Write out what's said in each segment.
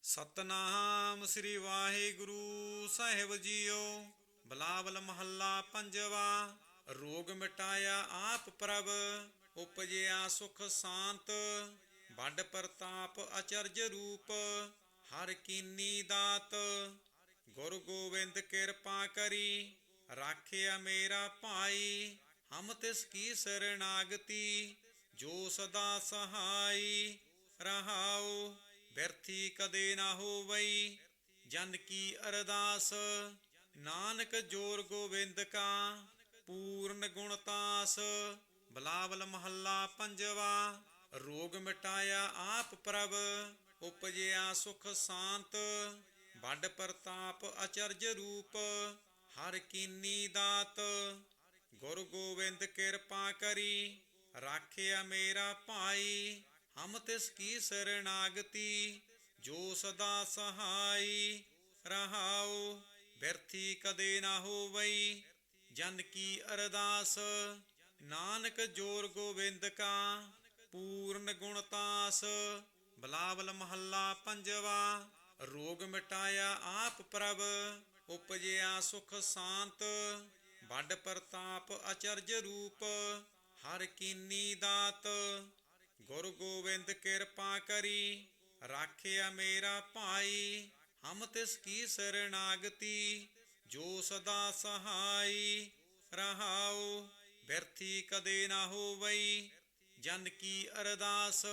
ਸਤਨਾਮ ਸ੍ਰੀ ਵਾਹਿਗੁਰੂ ਸਾਹਿਬ JIO. Bilawal ਮਹੱਲਾ ਪੰਜਵਾ। ਰੋਗ ਮਿਟਾਇਆ ਆਪ ਪ੍ਰਭ, ਉਪਜਿਆ ਸੁਖ ਸ਼ਾਂਤ। ਵੱਡ ਪ੍ਰਤਾਪ ਅਚਰਜ ਰੂਪ, ਹਰ ਕੀਨੀ ਦਾਤ। ਗੁਰੂ ਗੋਬਿੰਦ ਕਿਰਪਾ ਕਰੀ, ਰਾਖਿਆ ਮੇਰਾ ਭਾਈ। ਹਮ ਤਿਸ ਕੀ ਸਰਨਾਗਤੀ, ਜੋ ਸਦਾ ਸਹਾਈ। ਰਹਾਉ ਬਿਰਥੀ ਕਦੇ ਨਾ ਹੋਵਈ, ਜਨ ਕੀ ਅਰਦਾਸ। ਨਾਨਕ ਜੋਰ ਗੋਬਿੰਦ ਕਾ, ਪੂਰਨ ਗੁਣਤਾਸ। ਬਿਲਾਵਲ ਮਹੱਲਾ ਪੰਜਵਾ। ਰੋਗ ਮਿਟਾਇਆ ਆਪ ਪ੍ਰਭ, ਉਪਜਿਆ ਸੁਖ ਸ਼ਾਂਤ। ਵੱਡ ਪ੍ਰਤਾਪ ਅਚਰਜ ਰੂਪ, ਹਰ ਕੀਨੀ ਦਾਤ। ਗੁਰੂ ਗੋਬਿੰਦ ਕਿਰਪਾ ਕਰੀ, ਰਾਖਿਆ ਮੇਰਾ ਭਾਈ। ਹਮ ਤਿਸ ਕੀ ਸਰਨਾਗਤੀ, ਜੋ ਸਦਾ ਸਹਾਈ। ਰਹਾਉ ਬਿਰਥੀ ਕਦੇ ਨਾ ਹੋਵਈ, ਜਨ ਕੀ ਅਰਦਾਸ। ਨਾਨਕ ਜੋਰ ਗੋਬਿੰਦ ਕਾ, ਪੂਰਨ ਗੁਣਤਾਸ। ਬਿਲਾਵਲ ਮਹੱਲਾ ਪੰਜਵਾ। ਰੋਗ ਮਿਟਾਇਆ ਆਪ ਪ੍ਰਭ, ਉਪਜਿਆ ਸੁਖ ਸ਼ਾਂਤ। ਵੱਡ ਪ੍ਰਤਾਪ ਅਚਰਜ ਰੂਪ, ਹਰ ਕੀਨੀ ਦਾਤ। ਗੁਰੂ ਗੋਬਿੰਦ ਕਿਰਪਾ ਕਰੀ, ਰਾਖਿਆ ਮੇਰਾ ਭਾਈ। ਹਮ ਤਿਸ ਕੀ ਸਰਨਾਗਤੀ, ਜੋ ਸਦਾ ਸਹਾਈ। ਰਹਾਉ ਬਿਰਥੀ ਕਦੇ ਨਾ ਹੋਵਈ, ਜਨ ਕੀ ਅਰਦਾਸ।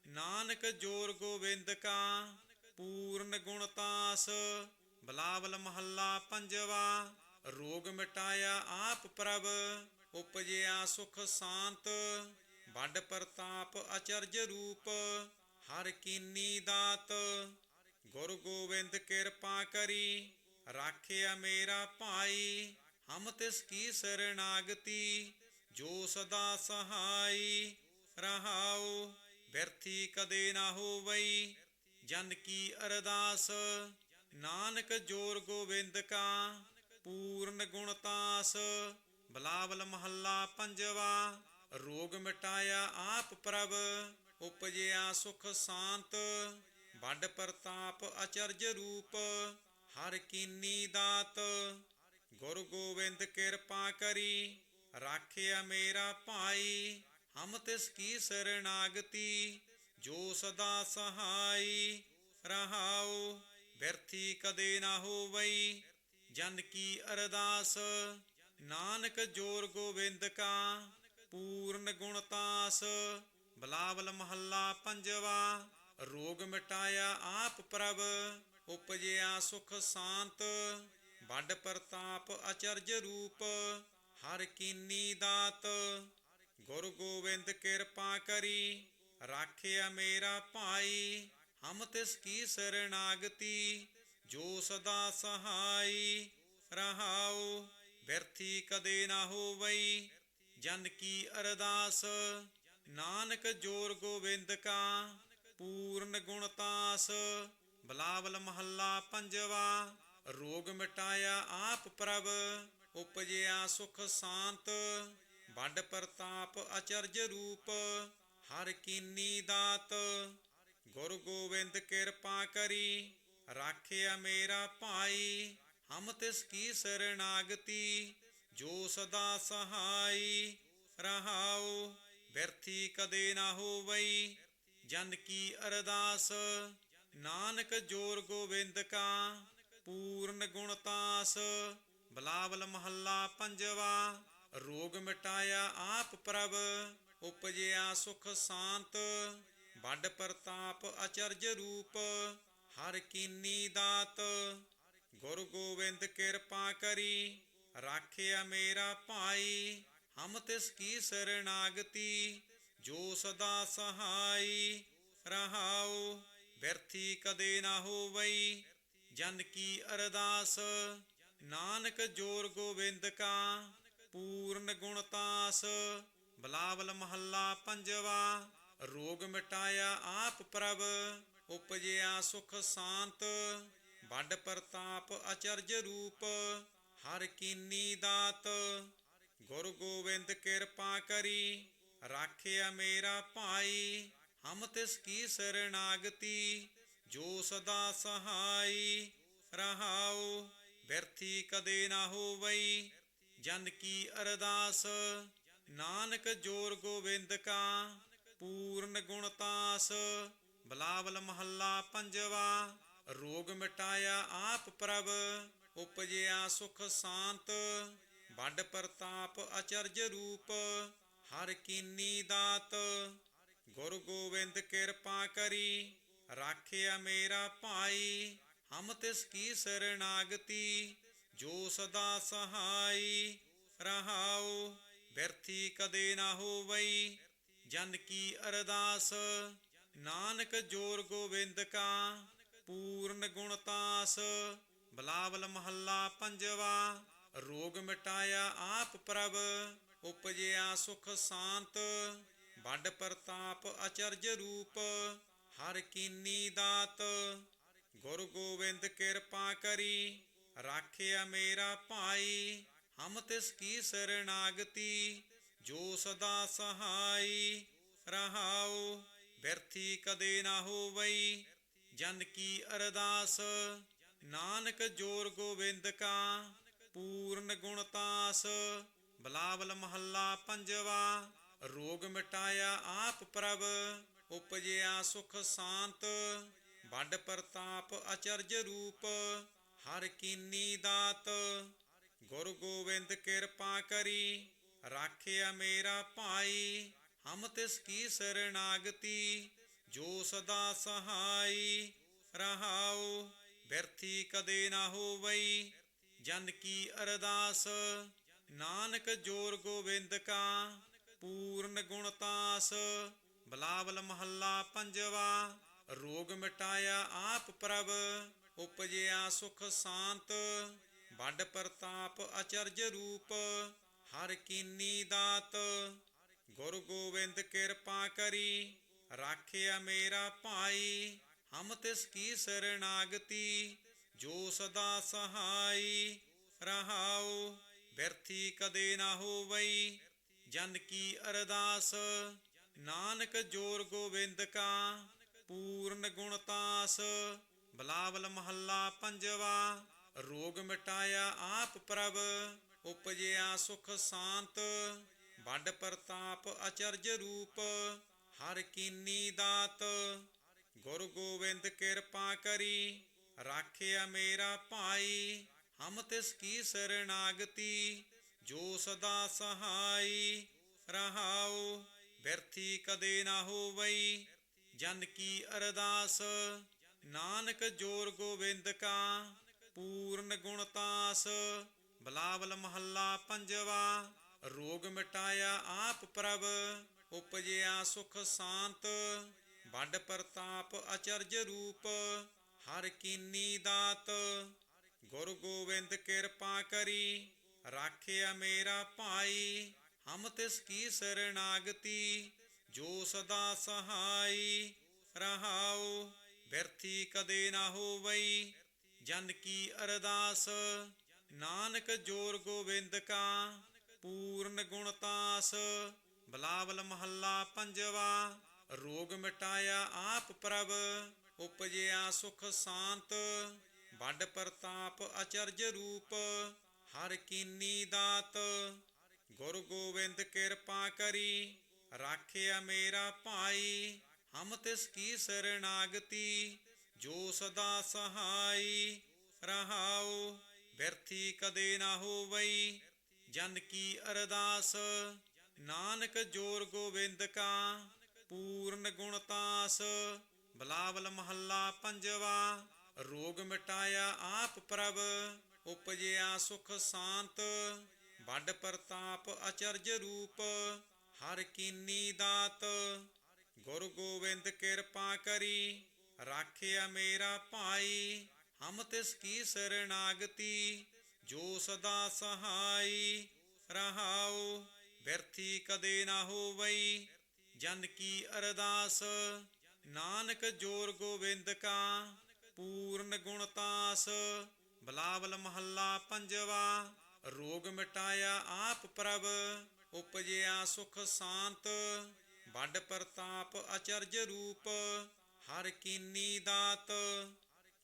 ਨਾਨਕ ਜੋਰ ਗੋਬਿੰਦ ਕਾ, ਪੂਰਨ ਗੁਣਤਾਸ। ਬਿਲਾਵਲ ਮਹੱਲਾ ਪੰਜਵਾ। ਰੋਗ ਮਿਟਾਇਆ ਆਪ ਪ੍ਰਭ, ਉਪਜਿਆ ਸੁਖ ਸ਼ਾਂਤ। ਵੱਡ ਪ੍ਰਤਾਪ ਅਚਰਜ ਰੂਪ, ਹਰ ਕੀਨੀ ਦਾਤ। ਗੁਰੂ ਗੋਬਿੰਦ ਕਿਰਪਾ ਕਰੀ, ਰਾਖਿਆ ਮੇਰਾ ਭਾਈ। ਹਮ ਤਿਸ ਕੀ ਸਰਨਾਗਤੀ, ਜੋ ਸਦਾ ਸਹਾਈ। ਰਹਾਉ ਬਿਰਥੀ ਕਦੇ ਨਾ ਹੋਵਈ, ਜਨ ਕੀ ਅਰਦਾਸ। ਨਾਨਕ ਜੋਰ ਗੋਬਿੰਦ ਕਾ, ਪੂਰਨ ਗੁਣਤਾਸ। ਬਿਲਾਵਲ ਮਹੱਲਾ ਪੰਜਵਾ। ਰੋਗ ਮਿਟਾਇਆ ਆਪ ਪ੍ਰਭ, ਉਪਜਿਆ ਸੁਖ ਸ਼ਾਂਤ। ਵੱਡ ਪ੍ਰਤਾਪ ਅਚਰਜ ਰੂਪ, ਹਰ ਕੀਨੀ ਦਾਤ। ਗੁਰੂ ਗੋਬਿੰਦ ਕਿਰਪਾ ਕਰੀ, ਰਾਖਿਆ ਮੇਰਾ ਭਾਈ। ਹਮ ਤਿਸ ਕੀ ਸਰਨਾਗਤੀ, ਜੋ ਸਦਾ ਸਹਾਈ। ਰਹਾਉ ਬਿਰਥੀ ਕਦੇ ਨਾ ਹੋਵਈ, ਜਨ ਕੀ ਅਰਦਾਸ। ਨਾਨਕ ਜੋਰ ਗੋਬਿੰਦ ਕਾ, ਪੂਰਨ ਗੁਣਤਾਸ। ਬਿਲਾਵਲ ਮਹੱਲਾ ਪੰਜਵਾ। ਰੋਗ ਮਿਟਾਇਆ ਆਪ ਪ੍ਰਭ, ਉਪਜਿਆ ਸੁਖ ਸ਼ਾਂਤ। ਵੱਡ ਪ੍ਰਤਾਪ ਅਚਰਜ ਰੂਪ, ਹਰ ਕੀਨੀ ਦਾਤ। ਗੁਰੂ ਗੋਬਿੰਦ ਕਿਰਪਾ ਕਰੀ, ਰਾਖਿਆ ਮੇਰਾ ਭਾਈ। ਹਮ ਤਿਸ ਕੀ ਸਰਨਾਗਤੀ, ਜੋ ਸਦਾ ਸਹਾਈ। ਰਹਾਉ ਬਿਰਥੀ ਕਦੇ ਨਾ ਹੋਵਈ, ਜਨ ਕੀ ਅਰਦਾਸ। ਨਾਨਕ ਜੋਰ ਗੋਬਿੰਦ ਕਾ, ਪੂਰਨ ਗੁਣਤਾਸ। ਬਿਲਾਵਲ ਮਹੱਲਾ ਪੰਜਵਾ। ਰੋਗ ਮਿਟਾਇਆ ਆਪ ਪ੍ਰਭ, ਉਪਜਿਆ ਸੁਖ ਸ਼ਾਂਤ। ਵੱਡ ਪ੍ਰਤਾਪ ਅਚਰਜ ਰੂਪ, ਹਰ ਕੀਨੀ ਦਾਤ। ਗੁਰੂ ਗੋਬਿੰਦ ਕਿਰਪਾ ਕਰੀ, ਰਾਖਿਆ ਮੇਰਾ ਭਾਈ। ਹਮ ਤਿਸ ਕੀ ਸਰਨਾਗਤੀ, ਜੋ ਸਦਾ ਸਹਾਈ। ਰਹਾਉ ਬਿਰਥੀ ਕਦੇ ਨਾ ਹੋਵਈ, ਜਨ ਕੀ ਅਰਦਾਸ। ਨਾਨਕ ਜੋਰ ਗੋਬਿੰਦ ਕਾ, ਪੂਰਨ ਗੁਣਤਾਸ। ਬਿਲਾਵਲ ਮਹੱਲਾ ਪੰਜਵਾ। ਰੋਗ ਮਿਟਾਇਆ ਆਪ ਪ੍ਰਭ, ਉਪਜਿਆ ਸੁਖ ਸ਼ਾਂਤ। ਵੱਡ ਪ੍ਰਤਾਪ ਅਚਰਜ ਰੂਪ, ਹਰ ਕੀਨੀ ਦਾਤ। ਗੁਰੂ ਗੋਬਿੰਦ ਕਿਰਪਾ ਕਰੀ, ਰਾਖਿਆ ਮੇਰਾ ਭਾਈ। ਹਮ ਤਿਸ ਕੀ ਸਰਨਾਗਤੀ, ਜੋ ਸਦਾ ਸਹਾਈ। ਰਹਾਉ ਬਿਰਥੀ ਕਦੇ ਨਾ ਹੋਵਈ, ਜਨ ਕੀ ਅਰਦਾਸ। ਨਾਨਕ ਜੋਰ ਗੋਬਿੰਦ ਕਾ, ਪੂਰਨ ਗੁਣਤਾਸ। ਬਿਲਾਵਲ ਮਹੱਲਾ ਪੰਜਵਾ। ਰੋਗ ਮਿਟਾਇਆ ਆਪ ਪ੍ਰਭ, ਉਪਜਿਆ ਸੁਖ ਸ਼ਾਂਤ। ਵੱਡ ਪ੍ਰਤਾਪ ਅਚਰਜ ਰੂਪ, ਹਰ ਕੀਨੀ ਦਾਤ। ਗੁਰੂ ਗੋਬਿੰਦ ਕਿਰਪਾ ਕਰੀ, ਰਾਖਿਆ ਮੇਰਾ ਭਾਈ। ਹਮ ਤਿਸ ਕੀ ਸਰਨਾਗਤੀ, ਜੋ ਸਦਾ ਸਹਾਈ। ਰਹਾਉ ਬਿਰਥੀ ਕਦੇ ਨਾ ਹੋਵਈ, ਜਨ ਕੀ ਅਰਦਾਸ। ਨਾਨਕ ਜੋਰ ਗੋਬਿੰਦ ਕਾ, ਪੂਰਨ ਗੁਣ ਤਾਸ। ਬਿਲਾਵਲ ਮਹੱਲਾ ਪੰਜਵਾ। ਰੋਗ ਮਿਟਾਇਆ ਆਪ ਪ੍ਰਭ, ਉਪਜਿਆ ਸੁਖ ਸਾਂਤ। ਵੱਡ ਪ੍ਰਤਾਪ ਅਚਰਜ ਰੂਪ, ਹਰ ਕੀਨੀ ਦਾਤ। ਗੁਰ ਗੋਬਿੰਦ ਕਿਰਪਾ ਕਰੀ, ਰਾਖਿਆ ਮੇਰਾ ਭਾਈ। ਹਮ ਤਿਸ ਕੀ ਸਰਣਾਗਤੀ, ਜੋ ਸਦਾ ਸਹਾਈ। ਰਹਾਉ ਬਿਰਥੀ ਕਦੇ ਨਾ ਹੋਵਈ, ਜਨ ਕੀ ਅਰਦਾਸ। ਨਾਨਕ ਜੋਰ ਗੋਬਿੰਦ ਕਾ, ਪੂਰਨ ਗੁਣ ਤਾਸ। ਬਿਲਾਵਲ ਮਹੱਲਾ ਪੰਜਵਾ। ਰੋਗ ਮਿਟਾਇਆ ਆਪ ਪ੍ਰਭ, ਉਪਜਿਆ ਸੁਖ ਸਾਂਤ। ਵੱਡ ਪ੍ਰਤਾਪ ਅਚਰਜ ਰੂਪ, ਹਰ ਕੀਨੀ ਦਾਤ। ਗੁਰ ਗੋਬਿੰਦ ਕਿਰਪਾ ਕਰੀ, ਰਾਖਿਆ ਮੇਰਾ ਭਾਈ। ਹਮ ਤਿਸ ਕੀ ਸਰਣਾਗਤੀ, ਜੋ ਸਦਾ ਸਹਾਈ। ਰਹਾਉ ਬਿਰਥੀ ਕਦੇ ਨਾ ਹੋਵਈ, ਜਨ ਕੀ ਅਰਦਾਸ। ਨਾਨਕ ਜੋਰ ਗੋਬਿੰਦ ਕਾ, ਪੂਰਨ ਗੁਣ ਤਾਸ। ਬਿਲਾਵਲ ਮਹੱਲਾ ਪੰਜਵਾ। ਰੋਗ ਮਿਟਾਇਆ ਆਪ ਪ੍ਰਭ, ਉਪਜਿਆ ਸੁਖ ਸਾਂਤ। ਵੱਡ ਪ੍ਰਤਾਪ ਅਚਰਜ ਰੂਪ, ਹਰ ਕੀਨੀ ਦਾਤ। ਗੁਰ ਗੋਬਿੰਦ ਕਿਰਪਾ ਕਰੀ, ਰਾਖਿਆ ਮੇਰਾ ਭਾਈ। ਹਮ ਤਿਸ ਕੀ ਸਰਣਾਗਤੀ, ਜੋ ਸਦਾ ਸਹਾਈ। ਰਹਾਉ ਬਿਰਥੀ ਕਦੇ ਨਾ ਹੋਵਈ, ਜਨ ਕੀ ਅਰਦਾਸ। ਨਾਨਕ ਜੋਰ ਗੋਬਿੰਦ ਕਾ, ਪੂਰਨ ਗੁਣ ਤਾਸ। ਬਿਲਾਵਲ ਮਹੱਲਾ ਪੰਜਵਾ। ਰੋਗ ਮਿਟਾਇਆ ਆਪ ਪ੍ਰਭ, ਉਪਜਿਆ ਸੁਖ ਸਾਂਤ। ਵੱਡ ਪ੍ਰਤਾਪ ਅਚਰਜ ਰੂਪ, ਹਰ ਕੀਨੀ ਦਾਤ। ਗੁਰ ਗੋਬਿੰਦ ਕਿਰਪਾ ਕਰੀ, ਰਾਖਿਆ ਮੇਰਾ ਭਾਈ। ਹਮ ਤਿਸ ਕੀ ਸਰਣਾਗਤੀ, ਜੋ ਸਦਾ ਸਹਾਈ। ਰਹਾਉ ਬਿਰਥੀ ਕਦੇ ਨਾ ਹੋਵਈ, ਜਨ ਕੀ ਅਰਦਾਸ। ਨਾਨਕ ਜੋਰ ਗੋਬਿੰਦ ਕਾ, ਪੂਰਨ ਗੁਣ ਤਾਸ। ਬਿਲਾਵਲ ਮਹੱਲਾ ਪੰਜਵਾ। ਰੋਗ ਮਿਟਾਇਆ ਆਪ ਪ੍ਰਭ, ਉਪਜਿਆ ਸੁਖ ਸਾਂਤ। ਵੱਡ ਪ੍ਰਤਾਪ ਅਚਰਜ ਰੂਪ, ਹਰ ਕੀਨੀ ਦਾਤ। ਗੁਰ ਗੋਬਿੰਦ ਕਿਰਪਾ ਕਰੀ, ਰਾਖਿਆ ਮੇਰਾ ਭਾਈ। ਹਮ ਤਿਸ ਕੀ ਸਰਣਾਗਤੀ, ਜੋ ਸਦਾ ਸਹਾਈ। ਰਹਾਉ ਬਿਰਥੀ ਕਦੇ ਨਾ ਹੋਵਈ, ਜਨ ਕੀ ਅਰਦਾਸ। ਨਾਨਕ ਜੋਰ ਗੋਬਿੰਦ ਕਾ, ਪੂਰਨ ਗੁਣ ਤਾਸ। ਬਿਲਾਵਲ ਮਹੱਲਾ ਪੰਜਵਾ। ਰੋਗ ਮਿਟਾਇਆ ਆਪ ਪ੍ਰਭ, ਉਪਜਿਆ ਸੁਖ ਸਾਂਤ। ਵੱਡ ਪ੍ਰਤਾਪ ਅਚਰਜ ਰੂਪ, ਹਰ ਕੀਨੀ ਦਾਤ। ਗੁਰ ਗੋਬਿੰਦ ਕਿਰਪਾ ਕਰੀ, ਰਾਖਿਆ ਮੇਰਾ ਭਾਈ। ਹਮ ਤਿਸ ਕੀ ਸਰਣਾਗਤੀ, ਜੋ ਸਦਾ ਸਹਾਈ। ਰਹਾਉ ਬਿਰਥੀ ਕਦੇ ਨਾ ਹੋਵਈ, ਜਨ ਕੀ ਅਰਦਾਸ। ਨਾਨਕ ਜੋਰ ਗੋਬਿੰਦ ਕਾ, ਪੂਰਨ ਗੁਣ ਤਾਸ। ਬਿਲਾਵਲ ਮਹੱਲਾ ਪੰਜਵਾ। ਰੋਗ ਮਿਟਾਇਆ ਆਪ ਪ੍ਰਭ, ਉਪਜਿਆ ਸੁਖ ਸਾਂਤ। ਵੱਡ ਪ੍ਰਤਾਪ ਅਚਰਜ ਰੂਪ, ਹਰ ਕੀਨੀ ਦਾਤ। ਗੁਰ ਗੋਬਿੰਦ ਕਿਰਪਾ ਕਰੀ, ਰਾਖਿਆ ਮੇਰਾ ਭਾਈ। ਹਮ ਤਿਸ ਕੀ ਸਰਣਾਗਤੀ, ਜੋ ਸਦਾ ਸਹਾਈ। ਰਹਾਉ ਬਿਰਥੀ ਕਦੇ ਨਾ ਹੋਵਈ, ਜਨ ਕੀ ਅਰਦਾਸ। ਨਾਨਕ ਜੋਰ ਗੋਬਿੰਦ ਕਾ, ਪੂਰਨ ਗੁਣ ਤਾਸ। ਬਿਲਾਵਲ ਮਹੱਲਾ ਪੰਜਵਾ। ਰੋਗ ਮਿਟਾਇਆ ਆਪ ਪ੍ਰਭ, ਉਪਜਿਆ ਸੁਖ ਸਾਂਤ। ਵੱਡ ਪ੍ਰਤਾਪ ਅਚਰਜ ਰੂਪ, ਹਰ ਕੀਨੀ ਦਾਤ। ਗੁਰ ਗੋਬਿੰਦ ਕਿਰਪਾ ਕਰੀ, ਰਾਖਿਆ ਮੇਰਾ ਭਾਈ। ਹਮ ਤਿਸ ਕੀ ਸਰਣਾਗਤੀ, ਜੋ ਸਦਾ ਸਹਾਈ। ਰਹਾਉ ਬਿਰਥੀ ਕਦੇ ਨਾ ਹੋਵਈ, ਜਨ ਕੀ ਅਰਦਾਸ। ਨਾਨਕ ਜੋਰ ਗੋਬਿੰਦ ਕਾ, ਪੂਰਨ ਗੁਣ ਤਾਸ। ਬਿਲਾਵਲ ਮਹੱਲਾ ਪੰਜਵਾ। ਰੋਗ ਮਿਟਾਇਆ ਆਪ ਪ੍ਰਭ, ਉਪਜਿਆ ਸੁਖ ਸਾਂਤ। ਵੱਡ ਪ੍ਰਤਾਪ ਅਚਰਜ ਰੂਪ, ਹਰ ਕੀਨੀ ਦਾਤ।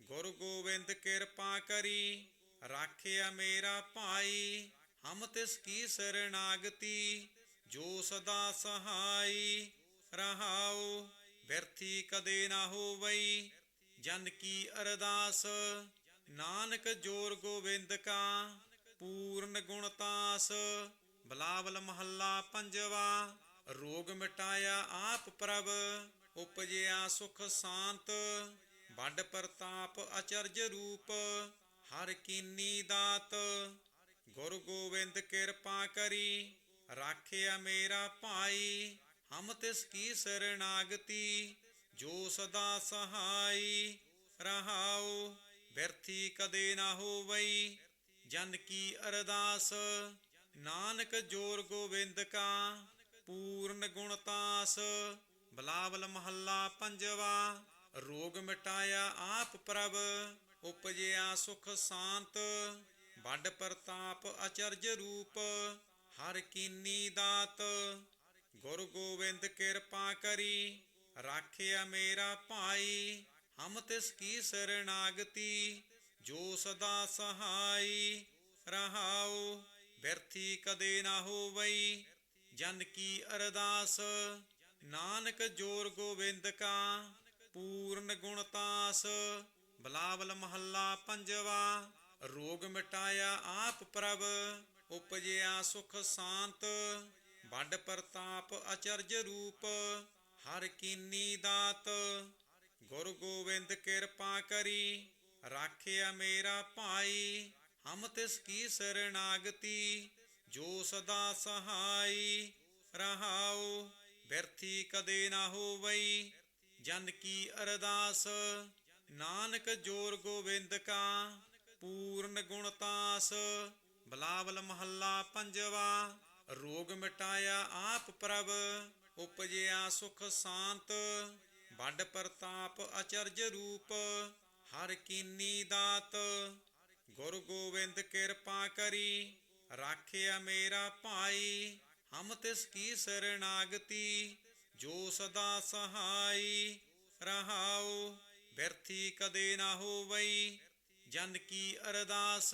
ਗੁਰ ਗੋਬਿੰਦ ਕਿਰਪਾ ਕਰੀ, ਰਾਖਿਆ ਮੇਰਾ ਭਾਈ। ਹਮ ਤਿਸ ਕੀ ਸਰਨਾਗਤੀ, ਜੋ ਸਦਾ ਸਹਾਈ। ਰਹਾਉ ਬਿਰਥੀ ਕਦੇ ਨਾ ਹੋਵਈ, ਜਨ ਕੀ ਅਰਦਾਸ। ਨਾਨਕ ਜੋਰ ਗੋਬਿੰਦ ਕਾ, ਪੂਰਨ ਗੁਣਤਾਸ। ਬਿਲਾਵਲ ਮਹੱਲਾ ਪੰਜਵਾ। ਰੋਗ ਮਿਟਾਇਆ ਆਪ ਪ੍ਰਭ, ਉਪਜਿਆ ਸੁਖ ਸਾਂਤ। ਵੱਡ ਪ੍ਰਤਾਪ ਅਚਰਜ ਰੂਪ, ਹਰ ਕੀਨੀ ਦਾਤ। ਗੁਰ ਗੋਬਿੰਦ ਕਿਰਪਾ ਕਰੀ, ਰਾਖਿਆ ਮੇਰਾ ਭਾਈ। ਹਮ ਤਿਸ ਕੀ ਸਰਨਾਗਤੀ, ਜੋ ਸਦਾ ਸਹਾਈ। ਰਹਾਉ ਬਿਰਥੀ ਕਦੇ ਨਾ ਹੋਵਈ, ਜਨ ਕੀ ਅਰਦਾਸ। ਨਾਨਕ ਜੋਰ ਗੋਬਿੰਦ ਕਾ, ਪੂਰਨ ਗੁਣਤਾਸ। ਬਿਲਾਵਲ ਮਹੱਲਾ ਪੰਜਵਾ। ਰੋਗ ਮਿਟਾਇਆ ਆਪ ਪ੍ਰਭ, ਉਪਜਿਆ ਸੁਖ ਸਾਂਤ। ਵੱਡ ਪ੍ਰਤਾਪ ਅਚਰਜ ਰੂਪ, ਹਰ ਕੀਨੀ ਦਾਤ। ਗੁਰ ਗੋਬਿੰਦ ਕਿਰਪਾ ਕਰੀ, ਰਾਖਿਆ ਮੇਰਾ ਭਾਈ। ਹਮ ਤਿਸ ਕੀ ਸਰਨਾਗਤੀ, ਜੋ ਸਦਾ ਸਹਾਈ। ਰਹਾਉ ਬਿਰਥੀ ਕਦੇ ਨਾ ਹੋਵਈ, ਜਨ ਕੀ ਅਰਦਾਸ। ਨਾਨਕ ਜੋਰ ਗੋਬਿੰਦ ਕਾ, ਪੂਰਨ ਗੁਣਤਾਸ। ਬਿਲਾਵਲ ਮਹੱਲਾ ਪੰਜਵਾ। ਰੋਗ ਮਿਟਾਇਆ ਆਪ ਪ੍ਰਭ, ਉਪਜਿਆ ਸੁਖ ਸਾਂਤ। ਵੱਡ ਪ੍ਰਤਾਪ ਅਚਰਜ ਰੂਪ, ਹਰ ਕੀਨੀ ਦਾਤ। ਗੁਰ ਗੋਬਿੰਦ ਕਿਰਪਾ ਕਰੀ, ਰਾਖਿਆ ਮੇਰਾ ਭਾਈ। ਹਮ ਤਿਸ ਕੀ ਸਰਨਾਗਤੀ, ਜੋ ਸਦਾ ਸਹਾਈ। ਰਹਾਉ ਬਿਰਥੀ ਕਦੇ ਨਾ ਹੋਵਈ, ਜਨ ਕੀ ਅਰਦਾਸ। ਨਾਨਕ ਜੋਰ ਗੋਬਿੰਦ ਕਾ, ਪੂਰਨ ਗੁਣਤਾਸ। ਬਿਲਾਵਲ ਮਹੱਲਾ ਪੰਜਵਾ। ਰੋਗ ਮਿਟਾਇਆ ਆਪ ਪ੍ਰਭ, ਉਪਜਿਆ ਸੁਖ ਸਾਂਤ। ਵੱਡ ਪ੍ਰਤਾਪ ਅਚਰਜ ਰੂਪ, ਹਰ ਕੀਨੀ ਦਾਤ। ਗੁਰ ਗੋਬਿੰਦ ਕਿਰਪਾ ਕਰੀ, ਰਾਖਿਆ ਮੇਰਾ ਭਾਈ। ਹਮ ਤਿਸ ਕੀ ਸਰਨਾਗਤੀ, ਜੋ ਸਦਾ ਸਹਾਈ। ਰਹਾਉ ਬਿਰਥੀ ਕਦੇ ਨਾ ਹੋਵਈ, ਜਨ ਕੀ ਅਰਦਾਸ।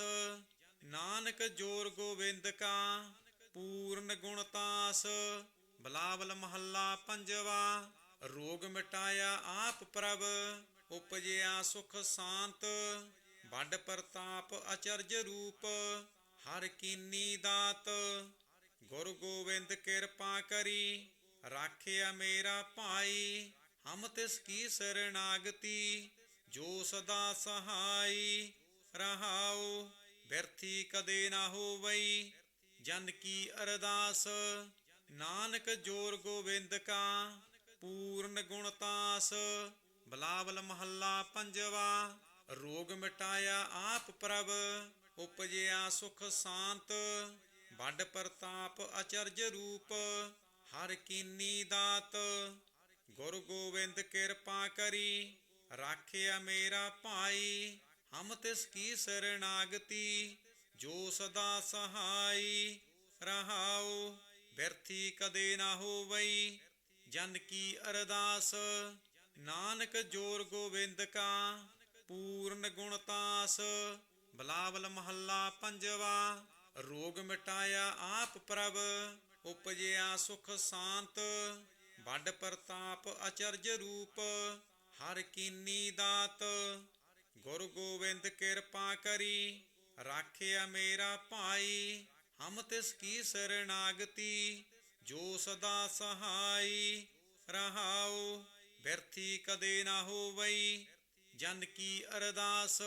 ਨਾਨਕ ਜੋਰ ਗੋਬਿੰਦ ਕਾ, ਪੂਰਨ ਗੁਣਤਾਸ। ਬਿਲਾਵਲ ਮਹੱਲਾ ਪੰਜਵਾ। ਰੋਗ ਮਿਟਾਇਆ ਆਪ ਪ੍ਰਭ, ਉਪਜਿਆ ਸੁਖ ਸਾਂਤ। ਵੱਡ ਪ੍ਰਤਾਪ ਅਚਰਜ ਰੂਪ, ਹਰ ਕੀਨੀ ਦਾਤ। ਗੁਰ ਗੋਬਿੰਦ ਕਿਰਪਾ ਕਰੀ, ਰਾਖਿਆ ਮੇਰਾ ਭਾਈ। ਹਮ ਤਿਸ ਕੀ ਸਰਨਾਗਤੀ, ਜੋ ਸਦਾ ਸਹਾਈ। ਰਹਾਉ ਬਿਰਥੀ ਕਦੇ ਨਾ ਹੋਵਈ, ਜਨ ਕੀ ਅਰਦਾਸ। ਨਾਨਕ ਜੋਰ ਗੋਬਿੰਦ ਕਾ, ਪੂਰਨ ਗੁਣਤਾਸ। ਬਿਲਾਵਲ ਮਹੱਲਾ ਪੰਜਵਾ। ਰੋਗ ਮਿਟਾਇਆ ਆਪ ਪ੍ਰਭ, ਉਪਜਿਆ ਸੁਖ ਸਾਂਤ। ਵੱਡ ਪ੍ਰਤਾਪ ਅਚਰਜ ਰੂਪ, ਹਰ ਕੀਨੀ ਦਾਤ। ਗੁਰ ਗੋਬਿੰਦ ਕਿਰਪਾ ਕਰੀ, ਰਾਖਿਆ ਮੇਰਾ ਭਾਈ। ਹਮ ਤਿਸ ਕੀ ਸਰਨਾਗਤੀ, ਜੋ ਸਦਾ ਸਹਾਈ। ਰਹਾਉ ਬਿਰਥੀ ਕਦੇ ਨਾ ਹੋਵਈ, ਜਨ ਕੀ ਅਰਦਾਸ। ਨਾਨਕ ਜੋਰ ਗੋਬਿੰਦ ਕਾ, ਪੂਰਨ ਗੁਣਤਾਸ। ਬਿਲਾਵਲ ਮਹੱਲਾ ਪੰਜਵਾ। ਰੋਗ ਮਿਟਾਇਆ ਆਪ ਪ੍ਰਭ, ਉਪਜਿਆ ਸੁਖ ਸਾਂਤ। ਵੱਡ ਪ੍ਰਤਾਪ ਅਚਰਜ ਰੂਪ, ਹਰ ਕੀਨੀ ਦਾਤ। ਗੁਰ ਗੋਬਿੰਦ ਕਿਰਪਾ ਕਰੀ, ਰਾਖਿਆ ਮੇਰਾ ਭਾਈ। ਹਮ ਤਿਸ ਕੀ ਸਰਨਾਗਤੀ, ਜੋ ਸਦਾ ਸਹਾਈ। ਰਹਾਉ ਬਿਰਥੀ ਕਦੇ ਨਾ ਹੋਵਈ, ਜਨ ਕੀ ਅਰਦਾਸ।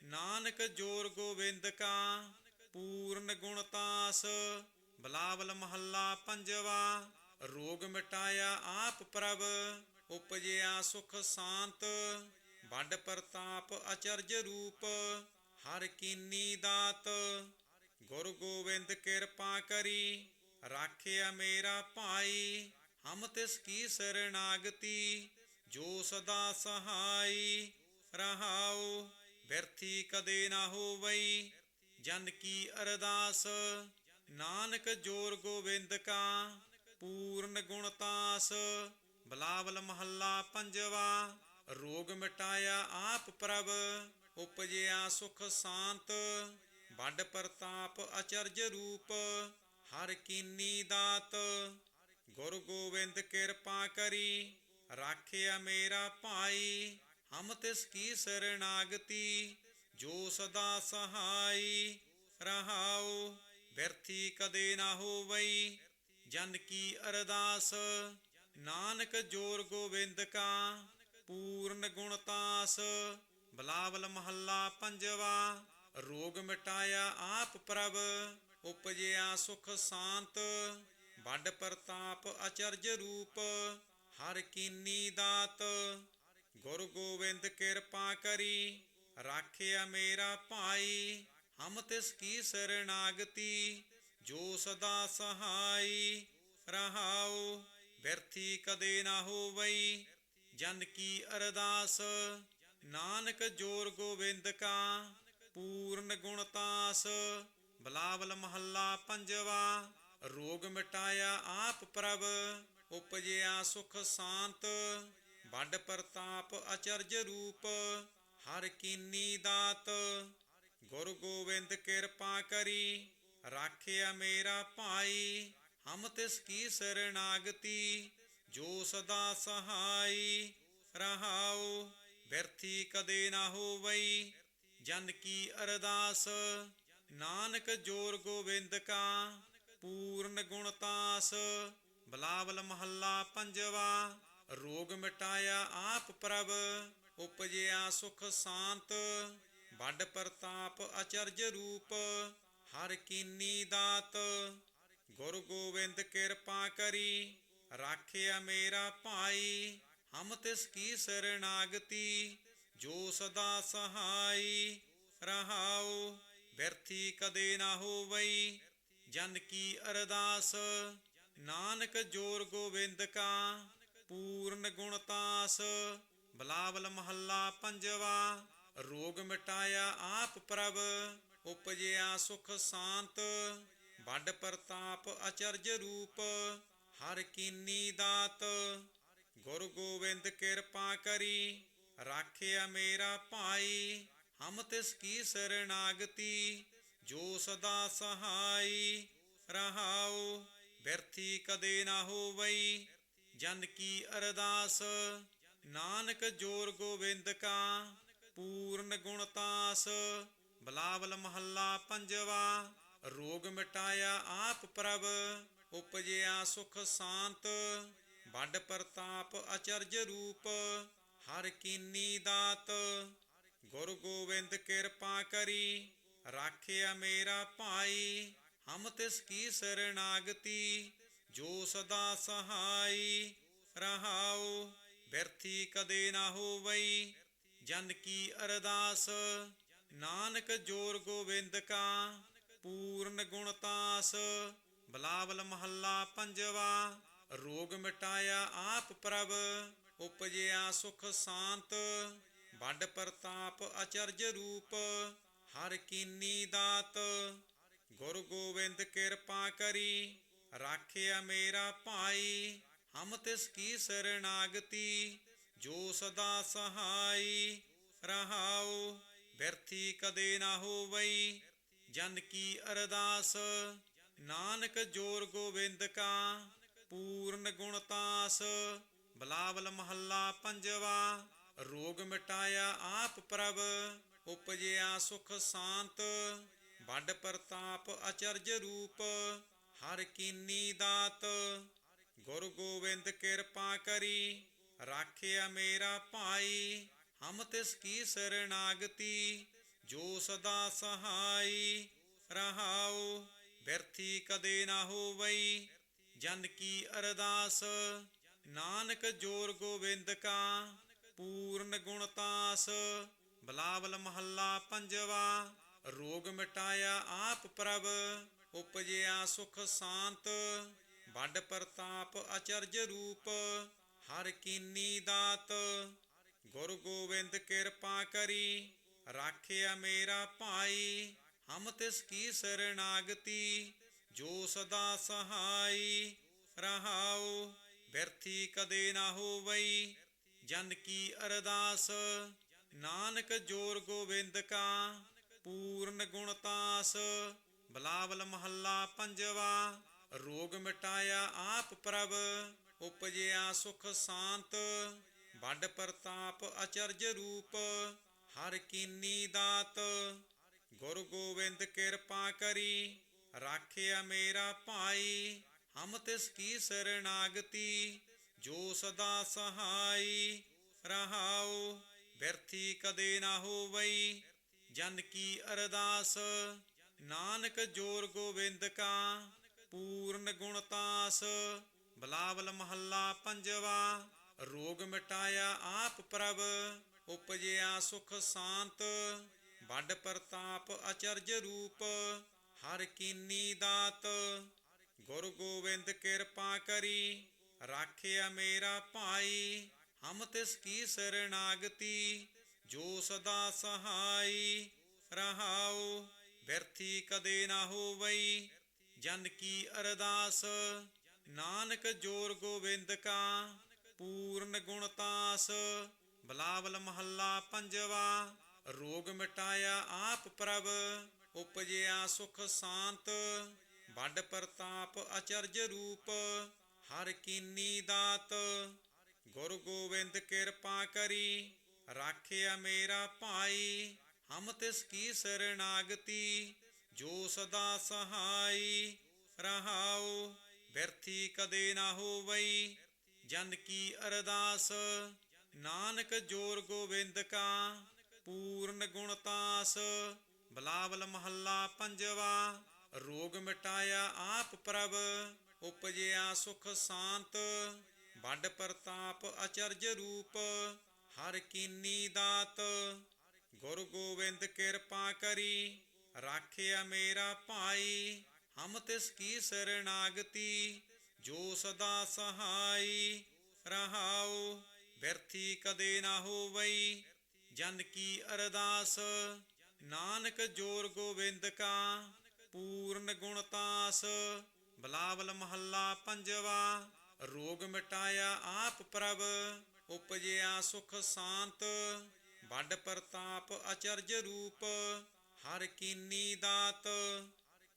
ਨਾਨਕ ਜੋਰ ਗੋਬਿੰਦ ਕਾ, ਪੂਰਨ ਗੁਣਤਾਸ। ਬਿਲਾਵਲ ਮਹੱਲਾ ਪੰਜਵਾ। ਰੋਗ ਮਿਟਾਇਆ ਆਪ ਪ੍ਰਭ, ਉਪਜਿਆ ਸੁਖ ਸਾਂਤ। ਵੱਡ ਪ੍ਰਤਾਪ ਅਚਰਜ ਰੂਪ, ਹਰ ਕੀਨੀ ਦਾਤ। ਗੁਰ ਗੋਬਿੰਦ ਕਿਰਪਾ ਕਰੀ, ਰਾਖਿਆ ਮੇਰਾ ਭਾਈ। ਹਮ ਤਿਸ ਕੀ ਸਰਨਾਗਤੀ, ਜੋ ਸਦਾ ਸਹਾਈ। ਰਹਾਉ ਬਿਰਥੀ ਕਦੇ ਨਾ ਹੋਵਈ, ਜਨ ਕੀ ਅਰਦਾਸ। ਨਾਨਕ ਜੋਰ ਗੋਬਿੰਦ ਕਾ, ਪੂਰਨ ਗੁਣਤਾਸ। ਬਿਲਾਵਲ ਮਹੱਲਾ ਪੰਜਵਾ। ਰੋਗ ਮਿਟਾਇਆ ਆਪ ਪ੍ਰਭ, ਉਪਜਿਆ ਸੁਖ ਸ਼ਾਂਤ। ਵੱਡ ਪ੍ਰਤਾਪ ਅਚਰਜ ਰੂਪ, ਹਰ ਕੀਨੀ ਦਾਤ। ਗੁਰੂ ਗੋਬਿੰਦ ਕਿਰਪਾ ਕਰੀ, ਰਾਖਿਆ ਮੇਰਾ ਭਾਈ। ਹਮ ਤਿਸ ਕੀ ਸਰਨਾਗਤੀ, ਜੋ ਸਦਾ ਸਹਾਈ। ਰਹਾਉ ਬਿਰਥੀ ਕਦੇ ਨਾ ਹੋਵਈ, ਜਨ ਕੀ ਅਰਦਾਸ। ਨਾਨਕ ਜੋਰ ਗੋਬਿੰਦ ਕਾ, ਪੂਰਨ ਗੁਣਤਾਸ। ਬਿਲਾਵਲ ਮਹੱਲਾ ਪੰਜਵਾ। ਰੋਗ ਮਿਟਾਇਆ ਆਪ ਪ੍ਰਭ, ਉਪਜਿਆ ਸੁਖ ਸ਼ਾਂਤ। ਵੱਡ ਪ੍ਰਤਾਪ ਅਚਰਜ ਰੂਪ, ਹਰ ਕੀਨੀ ਦਾਤ। ਗੁਰੂ ਗੋਬਿੰਦ ਕਿਰਪਾ ਕਰੀ, ਰਾਖਿਆ ਮੇਰਾ ਭਾਈ। ਹਮ ਤਿਸ ਕੀ ਸਰਨਾਗਤੀ, ਜੋ ਸਦਾ ਸਹਾਈ। ਰਹਾਉ ਬਿਰਥੀ ਕਦੇ ਨਾ ਹੋਵਈ, ਜਨ ਕੀ ਅਰਦਾਸ। ਨਾਨਕ ਜੋਰ ਗੋਬਿੰਦ ਕਾ, ਪੂਰਨ ਗੁਣਤਾਸ। ਬਿਲਾਵਲ ਮਹੱਲਾ ਪੰਜਵਾ। ਰੋਗ ਮਿਟਾਇਆ ਆਪ ਪ੍ਰਭ, ਉਪਜਿਆ ਸੁਖ ਸ਼ਾਂਤ। ਵੱਡ ਪ੍ਰਤਾਪ ਅਚਰਜ ਰੂਪ, ਹਰ ਕੀਨੀ ਦਾਤ। ਗੁਰੂ ਗੋਬਿੰਦ ਕਿਰਪਾ ਕਰੀ, ਰਾਖਿਆ ਮੇਰਾ ਭਾਈ। ਹਮ ਤਿਸ ਕੀ ਸਰਨਾਗਤੀ, ਜੋ ਸਦਾ ਸਹਾਈ। ਰਹਾਉ ਬਿਰਥੀ ਕਦੇ ਨਾ ਹੋਵਈ, ਜਨ ਕੀ ਅਰਦਾਸ। ਨਾਨਕ ਜੋਰ ਗੋਬਿੰਦ ਕਾ, ਪੂਰਨ ਗੁਣਤਾਸ। ਬਿਲਾਵਲ ਮਹੱਲਾ ਪੰਜਵਾ। ਰੋਗ ਮਿਟਾਇਆ ਆਪ ਪ੍ਰਭ, ਉਪਜਿਆ ਸੁਖ ਸ਼ਾਂਤ। ਵੱਡ ਪ੍ਰਤਾਪ ਅਚਰਜ ਰੂਪ, ਹਰ ਕੀਨੀ ਦਾਤ। ਗੁਰੂ ਗੋਬਿੰਦ ਕਿਰਪਾ ਕਰੀ, ਰਾਖਿਆ ਮੇਰਾ ਭਾਈ। ਹਮ ਤਿਸ ਕੀ ਸਰਨਾਗਤੀ, ਜੋ ਸਦਾ ਸਹਾਈ। ਰਹਾਉ ਬਿਰਥੀ ਕਦੇ ਨਾ ਹੋਵਈ, ਜਨ ਕੀ ਅਰਦਾਸ। ਨਾਨਕ ਜੋਰ ਗੋਬਿੰਦ ਕਾ, ਪੂਰਨ ਗੁਣਤਾਸ। ਬਿਲਾਵਲ ਮਹੱਲਾ ਪੰਜਵਾ। ਰੋਗ ਮਿਟਾਇਆ ਆਪ ਪ੍ਰਭ, ਉਪਜਿਆ ਸੁਖ ਸ਼ਾਂਤ। ਵੱਡ ਪ੍ਰਤਾਪ ਅਚਰਜ ਰੂਪ, ਹਰ ਕੀਨੀ ਦਾਤ। ਗੁਰੂ ਗੋਬਿੰਦ ਕਿਰਪਾ ਕਰੀ, ਰਾਖਿਆ ਮੇਰਾ ਭਾਈ। ਹਮ ਤਿਸ ਕੀ ਸਰਨਾਗਤੀ, ਜੋ ਸਦਾ ਸਹਾਈ। ਰਹਾਉ ਬਿਰਥੀ ਕਦੇ ਨਾ ਹੋਵਈ, ਜਨ ਕੀ ਅਰਦਾਸ। ਨਾਨਕ ਜੋਰ ਗੋਬਿੰਦ ਕਾ, ਪੂਰਨ ਗੁਣਤਾਸ। ਬਿਲਾਵਲ ਮਹੱਲਾ ਪੰਜਵਾ। ਰੋਗ ਮਿਟਾਇਆ ਆਪ ਪ੍ਰਭ, ਉਪਜਿਆ ਸੁਖ ਸ਼ਾਂਤ। ਵੱਡ ਪ੍ਰਤਾਪ ਅਚਰਜ ਰੂਪ, ਹਰ ਕੀਨੀ ਦਾਤ। ਗੁਰੂ ਗੋਬਿੰਦ ਕਿਰਪਾ ਕਰੀ, ਰਾਖਿਆ ਮੇਰਾ ਭਾਈ। ਹਮ ਤਿਸ ਕੀ ਸਰਨਾਗਤੀ, ਜੋ ਸਦਾ ਸਹਾਈ। ਰਹਾਉ ਬਿਰਥੀ ਕਦੇ ਨਾ ਹੋਵਈ, ਜਨ ਕੀ ਅਰਦਾਸ। ਨਾਨਕ ਜੋਰ ਗੋਬਿੰਦ ਕਾ, ਪੂਰਨ ਗੁਣਤਾਸ। ਬਿਲਾਵਲ ਮਹੱਲਾ ਪੰਜਵਾ। ਰੋਗ ਮਿਟਾਇਆ ਆਪ ਪ੍ਰਭ, ਉਪਜਿਆ ਸੁਖ ਸ਼ਾਂਤ। ਵੱਡ ਪ੍ਰਤਾਪ ਅਚਰਜ ਰੂਪ, ਹਰ ਕੀਨੀ ਦਾਤ। ਗੁਰੂ ਗੋਬਿੰਦ ਕਿਰਪਾ ਕਰੀ, ਰਾਖਿਆ ਮੇਰਾ ਭਾਈ। ਹਮ ਤਿਸ ਕੀ ਸਰਨਾਗਤੀ, ਜੋ ਸਦਾ ਸਹਾਈ। ਰਹਾਉ ਬਿਰਥੀ ਕਦੇ ਨਾ ਹੋਵਈ, ਜਨ ਕੀ ਅਰਦਾਸ। ਨਾਨਕ ਜੋਰ ਗੋਬਿੰਦ ਕਾ, ਪੂਰਨ ਗੁਣਤਾਸ। ਬਿਲਾਵਲ ਮਹੱਲਾ ਪੰਜਵਾ। ਰੋਗ ਮਿਟਾਇਆ ਆਪ ਪ੍ਰਭ, ਉਪਜਿਆ ਸੁਖ ਸ਼ਾਂਤ। ਵੱਡ ਪ੍ਰਤਾਪ ਅਚਰਜ ਰੂਪ, ਹਰ ਕੀਨੀ ਦਾਤ। ਗੁਰੂ ਗੋਬਿੰਦ ਕਿਰਪਾ ਕਰੀ, ਰਾਖਿਆ ਮੇਰਾ ਭਾਈ। ਹਮ ਤਿਸ ਕੀ ਸਰਨਾਗਤੀ, ਜੋ ਸਦਾ ਸਹਾਈ। ਰਹਾਉ ਬਿਰਥੀ ਕਦੇ ਨਾ ਹੋਵਈ, ਜਨ ਕੀ ਅਰਦਾਸ। ਨਾਨਕ ਜੋਰ ਗੋਬਿੰਦ ਕਾ, ਪੂਰਨ ਗੁਣਤਾਸ। ਬਿਲਾਵਲ ਮਹੱਲਾ ਪੰਜਵਾ। ਰੋਗ ਮਿਟਾਇਆ ਆਪ ਪ੍ਰਭ, ਉਪਜਿਆ ਸੁਖ ਸ਼ਾਂਤ। ਵੱਡ ਪ੍ਰਤਾਪ ਅਚਰਜ ਰੂਪ, ਹਰ ਕੀਨੀ ਦਾਤ। ਗੁਰੂ ਗੋਬਿੰਦ ਕਿਰਪਾ ਕਰੀ, ਰਾਖਿਆ ਮੇਰਾ ਭਾਈ। ਹਮ ਤਿਸ ਕੀ ਸਰਨਾਗਤੀ, ਜੋ ਸਦਾ ਸਹਾਈ। ਰਹਾਉ ਬਿਰਥੀ ਕਦੇ ਨਾ ਹੋਵਈ ਜਨ ਕੀ ਅਰਦਾਸ। ਨਾਨਕ ਜੋਰ ਗੋਬਿੰਦ ਕਾ ਪੂਰਨ ਗੁਣਤਾਸ। ਬਿਲਾਵਲ ਮਹੱਲਾ ਪੰਜਵਾ। ਰੋਗ ਮਿਟਾਇਆ ਆਪ ਪ੍ਰਭ ਉਪਜਿਆ ਸੁਖ ਸਾਂਤ। ਵੱਡ ਪ੍ਰਤਾਪ ਅਚਰਜ ਰੂਪ ਹਰ ਕੀਨੀ ਦਾਤ। ਗੁਰ ਗੋਬਿੰਦ ਕਿਰਪਾ ਕਰੀ ਰਾਖਿਆ ਮੇਰਾ ਭਾਈ। ਹਮ ਤਿਸ ਕੀ ਸਰਨਾਗਤੀ ਜੋ ਸਦਾ ਸਹਾਈ। ਰਹਾਉ ਬਿਰਥੀ ਕਦੇ ਨਾ ਹੋਵਈ ਜਨ ਕੀ ਅਰਦਾਸ। ਨਾਨਕ ਜੋਰ ਗੋਬਿੰਦ ਕਾ ਪੂਰਨ ਗੁਣਤਾਸ। ਬਿਲਾਵਲ ਮਹੱਲਾ ਪੰਜਵਾ। ਰੋਗ ਮਿਟਾਇਆ ਆਪ ਪ੍ਰਭ ਉਪਜਿਆ ਸੁਖ ਸਾਂਤ। ਵੱਡ ਪ੍ਰਤਾਪ ਅਚਰਜ ਰੂਪ ਹਰ ਕੀਨੀ ਦਾਤ। ਗੁਰ ਗੋਬਿੰਦ ਕਿਰਪਾ ਕਰੀ ਰਾਖਿਆ ਮੇਰਾ ਭਾਈ। ਹਮ ਤਿਸ ਕੀ ਸਰਨਾਗਤੀ ਜੋ ਸਦਾ ਸਹਾਈ। ਰਹਾਉ ਬਿਰਥੀ ਕਦੇ ਨਾ ਹੋਵਈ ਜਨ ਕੀ ਅਰਦਾਸ। ਨਾਨਕ ਜੋਰ ਗੋਬਿੰਦ ਕਾ ਪੂਰਨ ਗੁਣਤਾਸ। ਬਿਲਾਵਲ ਮਹੱਲਾ ਪੰਜਵਾ। ਰੋਗ ਮਿਟਾਇਆ ਆਪ ਪ੍ਰਭ ਉਪਜਿਆ ਸੁਖ ਸਾਂਤ। ਵੱਡ ਪ੍ਰਤਾਪ ਅਚਰਜ ਰੂਪ ਹਰ ਕੀਨੀ ਦਾਤ। ਗੁਰ ਗੋਬਿੰਦ ਕਿਰਪਾ ਕਰੀ ਰਾਖਿਆ ਮੇਰਾ ਭਾਈ। ਹਮ ਤਿਸ ਕੀ ਸਰਨਾਗਤੀ ਜੋ ਸਦਾ ਸਹਾਈ। ਰਹਾਉ ਬਿਰਥੀ ਕਦੇ ਨਾ ਹੋਵਈ ਜਨ ਕੀ ਅਰਦਾਸ। ਨਾਨਕ ਜੋਰ ਗੋਬਿੰਦ ਕਾ ਪੂਰਨ ਗੁਣਤਾਸ। ਬਿਲਾਵਲ ਮਹੱਲਾ ਪੰਜਵਾ। ਰੋਗ ਮਿਟਾਇਆ ਆਪ ਪ੍ਰਭ ਉਪਜਿਆ ਸੁਖ ਸਾਂਤ। ਵੱਡ ਪ੍ਰਤਾਪ ਅਚਰਜ ਰੂਪ ਹਰ ਕੀਨੀ ਦਾਤ। ਗੁਰ ਗੋਬਿੰਦ ਕਿਰਪਾ ਕਰੀ ਰਾਖਿਆ ਮੇਰਾ ਭਾਈ। ਹਮ ਤਿਸ ਕੀ ਸਰਨਾਗਤੀ ਜੋ ਸਦਾ ਸਹਾਈ। ਰਹਾਉ ਬਿਰਥੀ ਕਦੇ ਨਾ ਹੋਵਈ ਜਨ ਕੀ ਅਰਦਾਸ। ਨਾਨਕ ਜੋਰ ਗੋਬਿੰਦ ਕਾ ਪੂਰਨ ਗੁਣਤਾਸ। ਬਿਲਾਵਲ ਮਹੱਲਾ ਪੰਜਵਾ। ਰੋਗ ਮਿਟਾਇਆ ਆਪ ਪ੍ਰਭ ਉਪਜਿਆ ਸੁਖ ਸਾਂਤ। ਵੱਡ ਪ੍ਰਤਾਪ ਅਚਰਜ ਰੂਪ ਹਰ ਕੀਨੀ ਦਾਤ।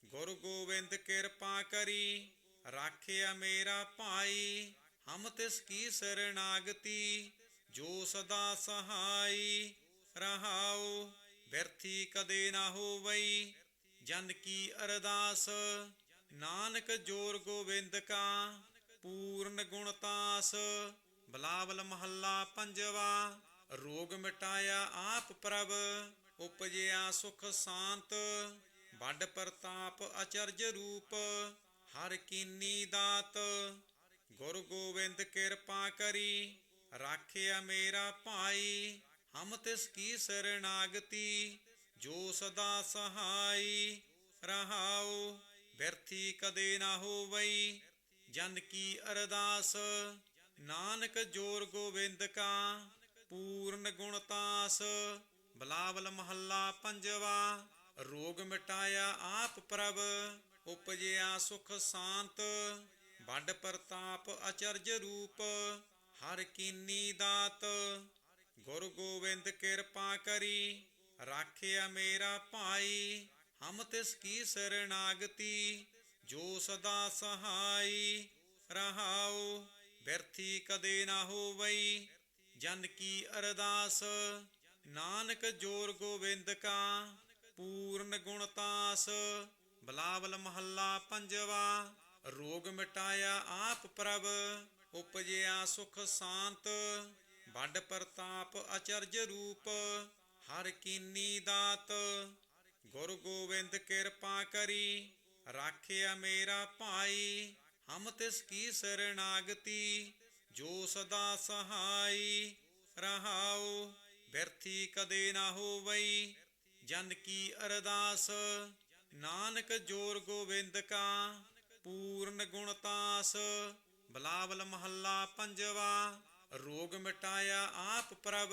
ਗੁਰ ਗੋਬਿੰਦ ਕਿਰਪਾ ਕਰੀ ਰਾਖਿਆ ਮੇਰਾ ਭਾਈ। ਹਮ ਤਿਸ ਕੀ ਸਰਨਾਗਤੀ ਜੋ ਸਦਾ ਸਹਾਈ। ਰਹਾਉ ਬਿਰਥੀ ਕਦੇ ਨਾ ਹੋਵਈ ਜਨ ਕੀ ਅਰਦਾਸ। ਨਾਨਕ ਜੋਰ ਗੋਬਿੰਦ ਕਾ ਪੂਰਨ ਗੁਣਤਾਸ। ਬਿਲਾਵਲ ਮਹੱਲਾ ਪੰਜਵਾ। ਰੋਗ ਮਿਟਾਇਆ ਆਪ ਪ੍ਰਭ ਉਪਜਿਆ ਸੁਖ ਸਾਂਤ। ਵੱਡ ਪ੍ਰਤਾਪ ਅਚਰਜ ਰੂਪ ਹਰ ਕੀਨੀ ਦਾਤ। ਗੁਰ ਗੋਬਿੰਦ ਕਿਰਪਾ ਕਰੀ ਰਾਖਿਆ ਮੇਰਾ ਭਾਈ। ਹਮ ਤਿਸ ਕੀ ਸਰਨਾਗਤੀ ਜੋ ਸਦਾ ਸਹਾਈ। ਰਹਾਉ ਬਿਰਥੀ ਕਦੇ ਨਾ ਹੋਵਈ ਜਨ ਕੀ ਅਰਦਾਸ। ਨਾਨਕ ਜੋਰ ਗੋਬਿੰਦ ਕਾ ਪੂਰਨ ਗੁਣਤਾਸ। ਬਿਲਾਵਲ ਮਹੱਲਾ ਪੰਜਵਾ। ਰੋਗ ਮਿਟਾਇਆ ਆਪ ਪ੍ਰਭ ਉਪਜਿਆ ਸੁਖ ਸਾਂਤ। ਵੱਡ ਪ੍ਰਤਾਪ ਅਚਰਜ ਰੂਪ ਹਰ ਕੀਨੀ ਦਾਤ। ਗੁਰ ਗੋਬਿੰਦ ਕਿਰਪਾ ਕਰੀ ਰਾਖਿਆ ਮੇਰਾ ਭਾਈ। ਹਮ ਤਿਸ ਕੀ ਸਰਨਾਗਤੀ ਜੋ ਸਦਾ ਸਹਾਈ। ਰਹਾਉ ਬਿਰਥੀ ਕਦੇ ਨਾ ਹੋਵਈ ਜਨ ਕੀ ਅਰਦਾਸ। ਨਾਨਕ ਜੋਰ ਗੋਬਿੰਦ ਕਾ ਪੂਰਨ ਗੁਣਤਾਸ। ਬਿਲਾਵਲ ਮਹੱਲਾ ਪੰਜਵਾ। ਰੋਗ ਮਿਟਾਇਆ ਆਪ ਪ੍ਰਭ ਉਪਜਿਆ ਸੁਖ ਸਾਂਤ। ਵੱਡ ਪ੍ਰਤਾਪ ਅਚਰਜ ਰੂਪ ਹਰ ਕੀਨੀ ਦਾਤ। ਗੁਰ ਗੋਬਿੰਦ ਕਿਰਪਾ ਕਰੀ ਰਾਖਿਆ ਮੇਰਾ ਭਾਈ। ਹਮ ਤਿਸ ਕੀ ਸਰਨਾਗਤੀ ਜੋ ਸਦਾ ਸਹਾਈ। ਰਹਾਉ ਬਿਰਥੀ ਕਦੇ ਨਾ ਹੋਵਈ ਜਨ ਕੀ ਅਰਦਾਸ। ਨਾਨਕ ਜੋਰ ਗੋਬਿੰਦ ਕਾ ਪੂਰਨ ਗੁਣਤਾਸ। ਬਿਲਾਵਲ ਮਹੱਲਾ ਪੰਜਵਾ। ਰੋਗ ਮਿਟਾਇਆ ਆਪ ਪ੍ਰਭ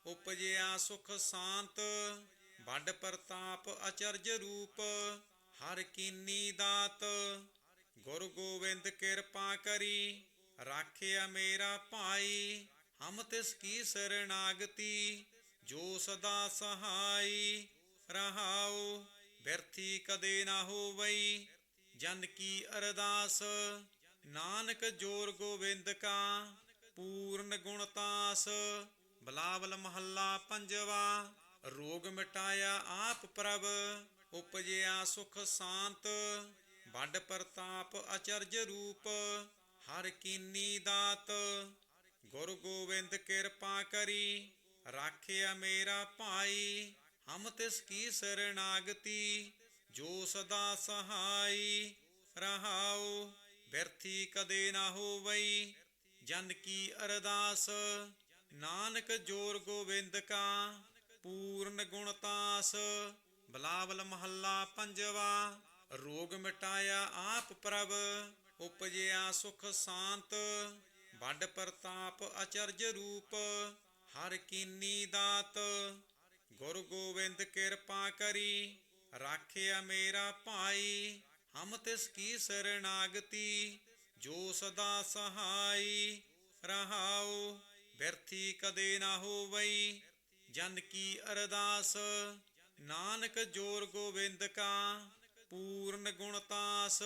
ਉਪਜਿਆ ਸੁਖ ਸਾਂਤ। ਵੱਡ ਪ੍ਰਤਾਪ ਅਚਰਜ ਰੂਪ ਹਰ ਕੀਨੀ ਦਾਤ। ਗੁਰ ਗੋਬਿੰਦ ਕਿਰਪਾ ਕਰੀ ਰਾਖਿਆ ਮੇਰਾ ਭਾਈ, ਹਮ ਤਿਸ ਕੀ ਸਰਣਾਗਤੀ, ਜੋ ਸਦਾ ਸਹਾਈ। ਰਹਾਉ ਬਿਰਥੀ ਕਦੇ ਨਾ ਹੋਵਈ, ਜਨ ਕੀ ਅਰਦਾਸ, ਨਾਨਕ ਜੋਰ ਗੋਬਿੰਦ ਕਾ, ਪੂਰਨ ਗੁਣ ਤਾਸ। ਬਿਲਾਵਲ ਮਹੱਲਾ ਪੰਜਵਾ। ਰੋਗ ਮਿਟਾਇਆ ਆਪ ਪ੍ਰਭ, ਉਪਜਿਆ ਸੁਖ ਸਾਂਤ। ਵੱਡ ਪ੍ਰਤਾਪ ਅਚਰਜ ਰੂਪ, ਹਰ ਕੀਨੀ ਦਾਤ। ਗੁਰੂ ਗੋਬਿੰਦ ਕਿਰਪਾ ਕਰੀ, ਰਾਖਿਆ ਮੇਰਾ ਭਾਈ, ਹਮ ਤਿਸ ਕੀ ਸਰਣਾਗਤੀ, ਜੋ ਸਦਾ ਸਹਾਈ। ਰਹਾਉ ਬਿਰਥੀ ਕਦੇ ਨਾ ਹੋਵਈ, ਜਨ ਕੀ ਅਰਦਾਸ, ਨਾਨਕ ਜੋਰ ਗੋਬਿੰਦ ਕਾ, ਪੂਰਨ ਗੁਣ ਤਾਸ। ਬਿਲਾਵਲ ਮਹੱਲਾ ਪੰਜਵਾ। ਰੋਗ ਮਿਟਾਇਆ ਆਪ ਪ੍ਰਭ, ਉਪਜਿਆ ਸੁਖ ਸਾਂਤ। ਵੱਡ ਪ੍ਰਤਾਪ ਅਚਰਜ ਰੂਪ, ਹਰ ਕੀਨੀ ਦਾਤ। ਗੁਰੂ ਗੋਬਿੰਦ ਕਿਰਪਾ ਕਰੀ, ਰਾਖਿਆ ਮੇਰਾ ਭਾਈ, ਹਮ ਤਿਸ ਕੀ ਸਰਣਾਗਤੀ, ਜੋ ਸਦਾ ਸਹਾਈ। ਰਹਾਉ ਬਿਰਥੀ ਕਦੇ ਨਾ ਹੋਵਈ, ਜਨ ਕੀ ਅਰਦਾਸ, ਨਾਨਕ ਜੋਰ ਗੋਬਿੰਦ ਕਾ, ਪੂਰਨ ਗੁਣ ਤਾਸ।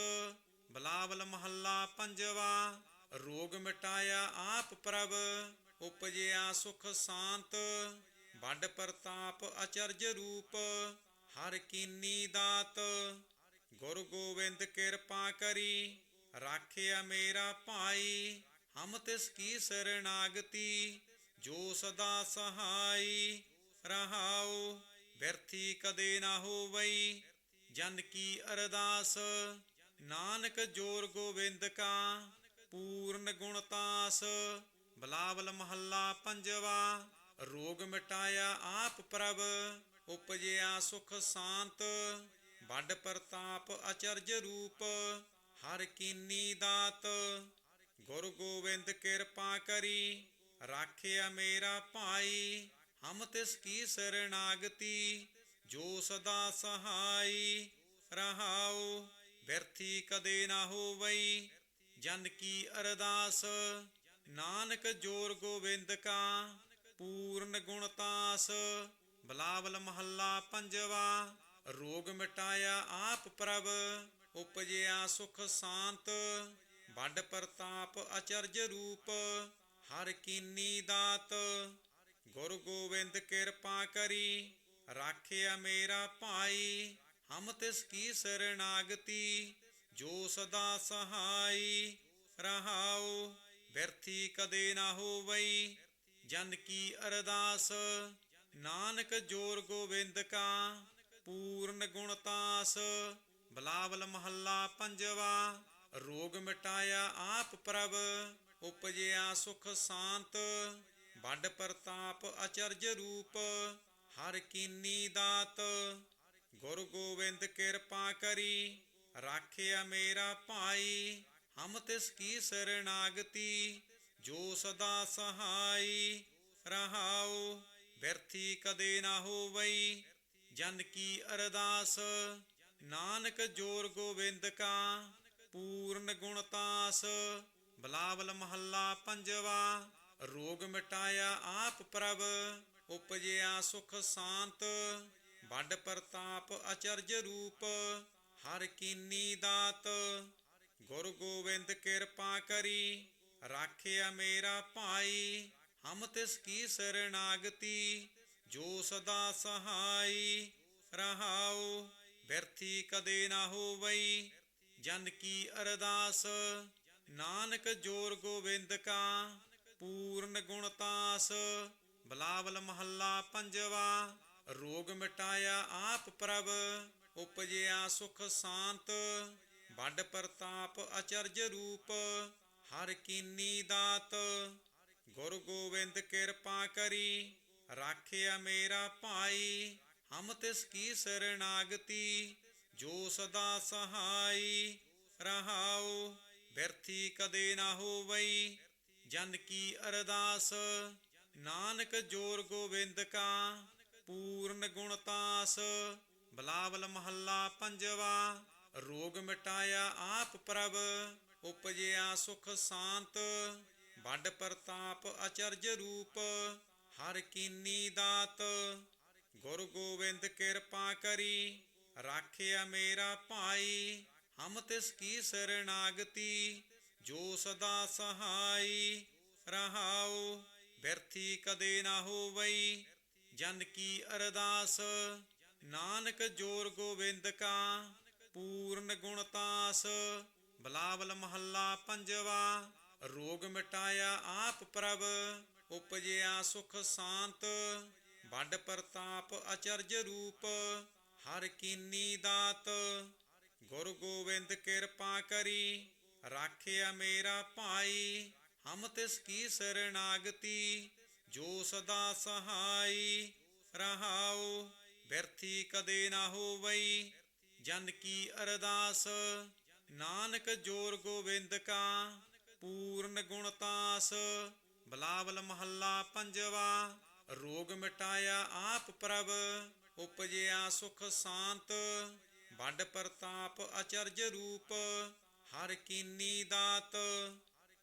ਬਿਲਾਵਲ ਮਹੱਲਾ ਪੰਜਵਾ। ਰੋਗ ਮਿਟਾਇਆ ਆਪ ਪ੍ਰਭ, ਉਪਜਿਆ ਸੁਖ ਸਾਂਤ। ਵੱਡ ਪ੍ਰਤਾਪ ਅਚਰਜ ਰੂਪ, ਹਰ ਕੀਨੀ ਦਾਤ। ਗੁਰੂ ਗੋਬਿੰਦ ਕਿਰਪਾ ਕਰੀ, ਰਾਖਿਆ ਮੇਰਾ ਭਾਈ, ਹਮ ਤਿਸ ਕੀ ਸਰਣਾਗਤੀ, ਜੋ ਸਦਾ ਸਹਾਈ। ਰਹਾਉ ਬਿਰਥੀ ਕਦੇ ਨਾ ਹੋਵਈ, ਜਨ ਕੀ ਅਰਦਾਸ, ਨਾਨਕ ਜੋਰ ਗੋਬਿੰਦ ਕਾ, ਪੂਰਨ ਗੁਣ ਤਾਸ। ਬਿਲਾਵਲ ਮਹੱਲਾ ਪੰਜਵਾ। ਰੋਗ ਮਿਟਾਇਆ ਆਪ ਪ੍ਰਭ, ਉਪਜਿਆ ਸੁਖ ਸਾਂਤ। ਵੱਡ ਪ੍ਰਤਾਪ ਅਚਰਜ ਰੂਪ, ਹਰ ਕੀਨੀ ਦਾਤ। ਗੁਰੂ ਗੋਬਿੰਦ ਕਿਰਪਾ ਕਰੀ, ਰਾਖਿਆ ਮੇਰਾ ਭਾਈ, ਹਮ ਤਿਸ ਕੀ ਸਰਣਾਗਤੀ, ਜੋ ਸਦਾ ਸਹਾਈ। ਰਹਾਉ ਬਿਰਥੀ ਕਦੇ ਨਾ ਹੋਵਈ, ਜਨ ਕੀ ਅਰਦਾਸ, ਨਾਨਕ ਜੋਰ ਗੋਬਿੰਦ ਕਾ, ਪੂਰਨ ਗੁਣ ਤਾਸ। ਬਿਲਾਵਲ ਮਹੱਲਾ ਪੰਜਵਾ। ਰੋਗ ਮਿਟਾਇਆ ਆਪ ਪ੍ਰਭ, ਉਪਜਿਆ ਸੁਖ ਸਾਂਤ। ਵੱਡ ਪ੍ਰਤਾਪ ਅਚਰਜ ਰੂਪ, ਹਰ ਕੀਨੀ ਦਾਤ। ਗੁਰੂ ਗੋਬਿੰਦ ਕਿਰਪਾ ਕਰੀ, ਰਾਖਿਆ ਮੇਰਾ ਭਾਈ, ਹਮ ਤਿਸ ਕੀ ਸਰਣਾਗਤੀ, ਜੋ ਸਦਾ ਸਹਾਈ। ਰਹਾਉ ਬਿਰਥੀ ਕਦੇ ਨਾ ਹੋਵਈ, ਜਨ ਕੀ ਅਰਦਾਸ, ਨਾਨਕ ਜੋਰ ਗੋਬਿੰਦ ਕਾ, ਪੂਰਨ ਗੁਣ ਤਾਸ। ਬਿਲਾਵਲ ਮਹੱਲਾ ਪੰਜਵਾ। ਰੋਗ ਮਿਟਾਇਆ ਆਪ ਪ੍ਰਭ, ਉਪਜਿਆ ਸੁਖ ਸਾਂਤ। ਵੱਡ ਪ੍ਰਤਾਪ ਅਚਰਜ ਰੂਪ, ਹਰ ਕੀਨੀ ਦਾਤ। ਗੁਰੂ ਗੋਬਿੰਦ ਕਿਰਪਾ ਕਰੀ, ਰਾਖਿਆ ਮੇਰਾ ਭਾਈ, ਹਮ ਤਿਸ ਕੀ ਸਰਣਾਗਤੀ, ਜੋ ਸਦਾ ਸਹਾਈ। ਰਹਾਉ ਬਿਰਥੀ ਕਦੇ ਨਾ ਹੋਵਈ, ਜਨ ਕੀ ਅਰਦਾਸ, ਨਾਨਕ ਜੋਰ ਗੋਬਿੰਦ ਕਾ, ਪੂਰਨ ਗੁਣ ਤਾਸ। ਬਿਲਾਵਲ ਮਹੱਲਾ ਪੰਜਵਾ। ਰੋਗ ਮਿਟਾਇਆ ਆਪ ਪ੍ਰਭ, ਉਪਜਿਆ ਸੁਖ ਸਾਂਤ। ਵੱਡ ਪ੍ਰਤਾਪ ਅਚਰਜ ਰੂਪ, ਹਰ ਕੀਨੀ ਦਾਤ। ਗੁਰੂ ਗੋਬਿੰਦ ਕਿਰਪਾ ਕਰੀ, ਰਾਖਿਆ ਮੇਰਾ ਭਾਈ, ਹਮ ਤਿਸ ਕੀ ਸਰਣਾਗਤੀ, ਜੋ ਸਦਾ ਸਹਾਈ। ਰਹਾਉ ਬਿਰਥੀ ਕਦੇ ਨਾ ਹੋਵਈ, ਜਨ ਕੀ ਅਰਦਾਸ, ਨਾਨਕ ਜੋਰ ਗੋਬਿੰਦ ਕਾ, ਪੂਰਨ ਗੁਣ ਤਾਸ। ਬਿਲਾਵਲ ਮਹੱਲਾ ਪੰਜਵਾ। ਰੋਗ ਮਿਟਾਇਆ ਆਪ ਪ੍ਰਭ, ਉਪਜਿਆ ਸੁਖ ਸਾਂਤ। ਵੱਡ ਪ੍ਰਤਾਪ ਅਚਰਜ ਰੂਪ, ਹਰ ਕੀਨੀ ਦਾਤ। ਗੁਰੂ ਗੋਬਿੰਦ ਕਿਰਪਾ ਕਰੀ, ਰਾਖਿਆ ਮੇਰਾ ਭਾਈ, ਹਮ ਤਿਸ ਕੀ ਸਰਣਾਗਤੀ, ਜੋ ਸਦਾ ਸਹਾਈ। ਰਹਾਉ ਬਿਰਥੀ ਕਦੇ ਨਾ ਹੋਵਈ, ਜਨ ਕੀ ਅਰਦਾਸ, ਨਾਨਕ ਜੋਰ ਗੋਬਿੰਦ ਕਾ, ਪੂਰਨ ਗੁਣ ਤਾਸ। ਬਿਲਾਵਲ ਮਹੱਲਾ ਪੰਜਵਾ। ਰੋਗ ਮਿਟਾਇਆ ਆਪ ਪ੍ਰਭ, ਉਪਜਿਆ ਸੁਖ ਸਾਂਤ, ਵੱਡ ਪ੍ਰਤਾਪ ਅਚਰਜ ਰੂਪ, ਹਰ ਕੀਨੀ ਦਾਤ। ਗੁਰ ਗੋਬਿੰਦ ਕਿਰਪਾ ਕਰੀ, ਰਾਖਿਆ ਮੇਰਾ ਭਾਈ, ਹਮ ਤਿਸ ਕੀ ਸਰਨਾਗਤੀ, ਜੋ ਸਦਾ ਸਹਾਈ। ਰਹਾਉ ਬਿਰਥੀ ਕਦੇ ਨਾ ਹੋਵਈ, ਜਨ ਕੀ ਅਰਦਾਸ, ਨਾਨਕ ਜੋਰ ਗੋਬਿੰਦ ਕਾ, ਪੂਰਨ ਗੁਣਤਾਸ। ਬਿਲਾਵਲ ਮਹੱਲਾ ਪੰਜਵਾ। ਰੋਗ ਮਿਟਾਇਆ ਆਪ ਪ੍ਰਭ, ਉਪਜਿਆ ਸੁਖ ਸਾਂਤ, ਵੱਡ ਪ੍ਰਤਾਪ ਅਚਰਜ ਰੂਪ, ਹਰ ਕੀਨੀ ਦਾਤ। ਗੁਰ ਗੋਬਿੰਦ ਕਿਰਪਾ ਕਰੀ, ਰਾਖਿਆ ਮੇਰਾ ਭਾਈ, ਹਮ ਤਿਸ ਕੀ ਸਰਨਾਗਤੀ, ਜੋ ਸਦਾ ਸਹਾਈ। ਰਹਾਉ ਬਿਰਥੀ ਕਦੇ ਨਾ ਹੋਵਈ, ਜਨ ਕੀ ਅਰਦਾਸ, ਨਾਨਕ ਜੋਰ ਗੋਬਿੰਦ ਕਾ, ਪੂਰਨ ਗੁਣਤਾਸ। ਬਿਲਾਵਲ ਮਹੱਲਾ ਪੰਜਵਾ। ਰੋਗ ਮਿਟਾਇਆ ਆਪ ਪ੍ਰਭ, ਉਪਜਿਆ ਸੁਖ ਸਾਂਤ, ਵੱਡ ਪ੍ਰਤਾਪ ਅਚਰਜ ਰੂਪ, ਹਰ ਕੀਨੀ ਦਾਤ।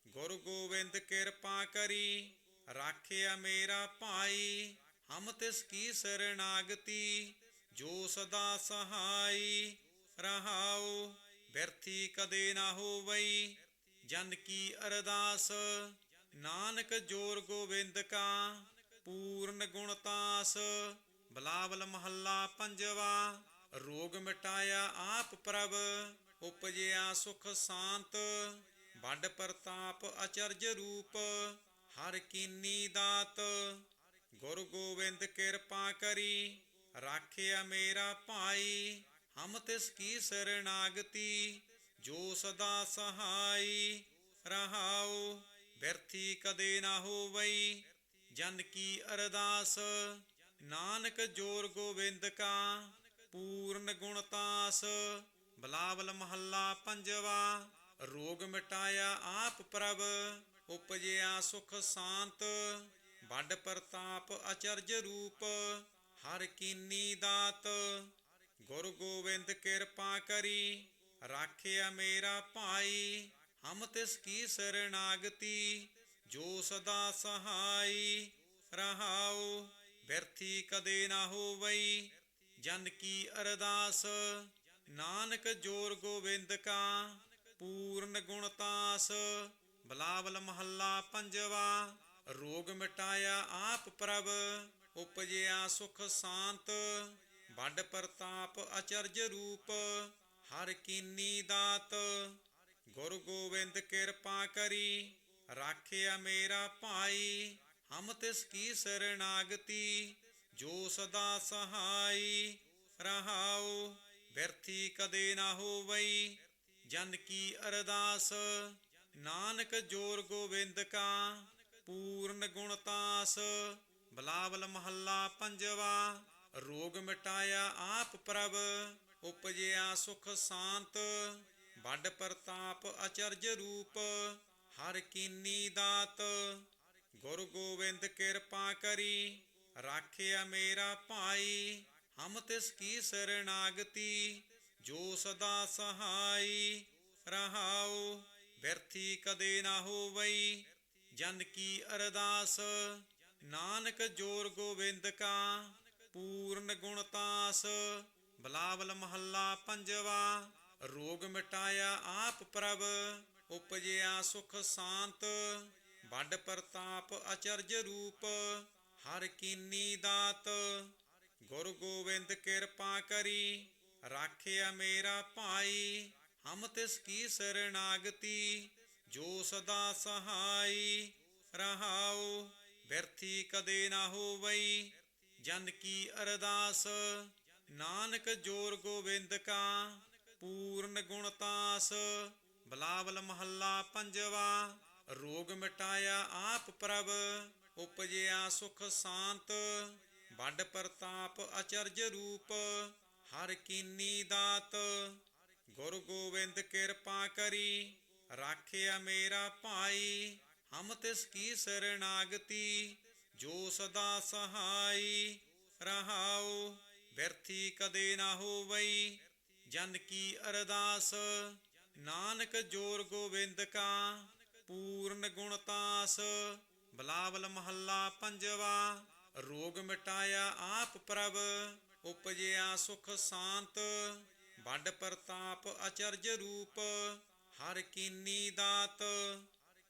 ਗੁਰ ਗੋਬਿੰਦ ਕਿਰਪਾ ਕਰੀ, ਰਾਖਿਆ ਮੇਰਾ ਭਾਈ, ਹਮ ਤਿਸ ਕੀ ਸਰਨਾਗਤੀ, ਜੋ ਸਦਾ ਸਹਾਈ। ਰਹਾਉ ਬਿਰਥੀ ਕਦੇ ਨਾ ਹੋਵਈ, ਜਨ ਕੀ ਅਰਦਾਸ, ਨਾਨਕ ਜੋਰ ਗੋਬਿੰਦ ਕਾ, ਪੂਰਨ ਗੁਣਤਾਸ। ਬਿਲਾਵਲ ਮਹੱਲਾ ਪੰਜਵਾ। ਰੋਗ ਮਿਟਾਇਆ ਆਪ ਪ੍ਰਭ, ਉਪਜਿਆ ਸੁਖ ਸਾਂਤ, ਵੱਡ ਪ੍ਰਤਾਪ ਅਚਰਜ ਰੂਪ, ਹਰ ਕੀਨੀ ਦਾਤ। ਗੁਰ ਗੋਬਿੰਦ ਕਿਰਪਾ ਕਰੀ, ਰਾਖਿਆ ਮੇਰਾ ਭਾਈ, ਹਮ ਤਿਸ ਕੀ ਸਰਨਾਗਤੀ, ਜੋ ਸਦਾ ਸਹਾਈ। ਰਹਾਉ ਬਿਰਥੀ ਕਦੇ ਨਾ ਹੋਵਈ, ਜਨ ਕੀ ਅਰਦਾਸ, ਨਾਨਕ ਜੋਰ ਗੋਬਿੰਦ ਕਾ, ਪੂਰਨ ਗੁਣਤਾਸ। ਬਿਲਾਵਲ ਮਹੱਲਾ ਪੰਜਵਾ। ਰੋਗ ਮਿਟਾਇਆ ਆਪ ਪ੍ਰਭ, ਉਪਜਿਆ ਸੁਖ ਸਾਂਤ, ਵੱਡ ਪ੍ਰਤਾਪ ਅਚਰਜ ਰੂਪ, ਹਰ ਕੀਨੀ ਦਾਤ। ਗੁਰ ਗੋਬਿੰਦ ਕਿਰਪਾ ਕਰੀ, ਰਾਖਿਆ ਮੇਰਾ ਭਾਈ, ਹਮ ਤਿਸ ਕੀ ਸਰਨਾਗਤੀ, ਜੋ ਸਦਾ ਸਹਾਈ। ਰਹਾਉ ਬਿਰਥੀ ਕਦੇ ਨਾ ਹੋਵਈ, ਜਨ ਕੀ ਅਰਦਾਸ, ਨਾਨਕ ਜੋਰ ਗੋਬਿੰਦ ਕਾ, ਪੂਰਨ ਗੁਣਤਾਸ। ਬਿਲਾਵਲ ਮਹੱਲਾ ਪੰਜਵਾ। ਰੋਗ ਮਿਟਾਇਆ ਆਪ ਪ੍ਰਭ, ਉਪਜਿਆ ਸੁਖ ਸਾਂਤ, ਵੱਡ ਪ੍ਰਤਾਪ ਅਚਰਜ ਰੂਪ, ਹਰ ਕੀਨੀ ਦਾਤ। ਗੁਰ ਗੋਬਿੰਦ ਕਿਰਪਾ ਕਰੀ, ਰਾਖਿਆ ਮੇਰਾ ਭਾਈ, ਹਮ ਤਿਸ ਕੀ ਸਰਨਾਗਤੀ, ਜੋ ਸਦਾ ਸਹਾਈ। ਰਹਾਉ ਬਿਰਥੀ ਕਦੇ ਨਾ ਹੋਵਈ, ਜਨ ਕੀ ਅਰਦਾਸ, ਨਾਨਕ ਜੋਰ ਗੋਬਿੰਦ ਕਾ, ਪੂਰਨ ਗੁਣਤਾਸ। ਬਿਲਾਵਲ ਮਹੱਲਾ ਪੰਜਵਾ। ਰੋਗ ਮਿਟਾਇਆ ਆਪ ਪ੍ਰਭ, ਉਪਜਿਆ ਸੁਖ ਸਾਂਤ, ਵੱਡ ਪ੍ਰਤਾਪ ਅਚਰਜ ਰੂਪ, ਹਰ ਕੀਨੀ ਦਾਤ। ਗੁਰ ਗੋਬਿੰਦ ਕਿਰਪਾ ਕਰੀ, ਰਾਖਿਆ ਮੇਰਾ ਭਾਈ, ਹਮ ਤਿਸ ਕੀ ਸਰਨਾਗਤੀ, ਜੋ ਸਦਾ ਸਹਾਈ। ਰਹਾਉ ਬਿਰਥੀ ਕਦੇ ਨਾ ਹੋਵਈ, ਜਨ ਕੀ ਅਰਦਾਸ, ਨਾਨਕ ਜੋਰ ਗੋਬਿੰਦ ਕਾ, ਪੂਰਨ ਗੁਣਤਾਸ। ਬਿਲਾਵਲ ਮਹੱਲਾ ਪੰਜਵਾ। ਰੋਗ ਮਿਟਾਇਆ ਆਪ ਪ੍ਰਭ, ਉਪਜਿਆ ਸੁਖ ਸਾਂਤ, ਵੱਡ ਪ੍ਰਤਾਪ ਅਚਰਜ ਰੂਪ, ਹਰ ਕੀਨੀ ਦਾਤ। ਗੁਰ ਗੋਬਿੰਦ ਕਿਰਪਾ ਕਰੀ, ਰਾਖਿਆ ਮੇਰਾ ਭਾਈ, ਹਮ ਤਿਸ ਕੀ ਸਰਨਾਗਤੀ, ਜੋ ਸਦਾ ਸਹਾਈ। ਰਹਾਉ ਬਿਰਥੀ ਕਦੇ ਨਾ ਹੋਵਈ, ਜਨ ਕੀ ਅਰਦਾਸ, ਨਾਨਕ ਜੋਰ ਗੋਬਿੰਦ ਕਾ, ਪੂਰਨ ਗੁਣਤਾਸ। ਬਿਲਾਵਲ ਮਹੱਲਾ ਪੰਜਵਾ। ਰੋਗ ਮਿਟਾਇਆ ਆਪ ਪ੍ਰਭ, ਉਪਜਿਆ ਸੁਖ ਸਾਂਤ, ਵੱਡ ਪ੍ਰਤਾਪ ਅਚਰਜ ਰੂਪ, ਹਰ ਕੀਨੀ ਦਾਤ। ਗੁਰ ਗੋਬਿੰਦ ਕਿਰਪਾ ਕਰੀ, ਰਾਖਿਆ ਮੇਰਾ ਭਾਈ, ਹਮ ਤਿਸ ਕੀ ਸਰਨਾਗਤੀ, ਜੋ ਸਦਾ ਸਹਾਈ। ਰਹਾਉ ਬਿਰਥੀ ਕਦੇ ਨਾ ਹੋਵਈ, ਜਨ ਕੀ ਅਰਦਾਸ, ਨਾਨਕ ਜੋਰ ਗੋਬਿੰਦ ਕਾ ਪੂਰਨ ਗੁਣ ਤਾਸ। ਬਿਲਾਵਲ ਮਹੱਲਾ ਪੰਜਵਾ। ਰੋਗ ਮਿਟਾਇਆ ਆਪ ਪ੍ਰਭ ਉਪਜਿਆ ਸੁਖ ਸ਼ਾਂਤ। ਵੱਡ ਪ੍ਰਤਾਪ ਅਚਰਜ ਰੂਪ ਹਰ ਕੀਨੀ ਦਾਤ।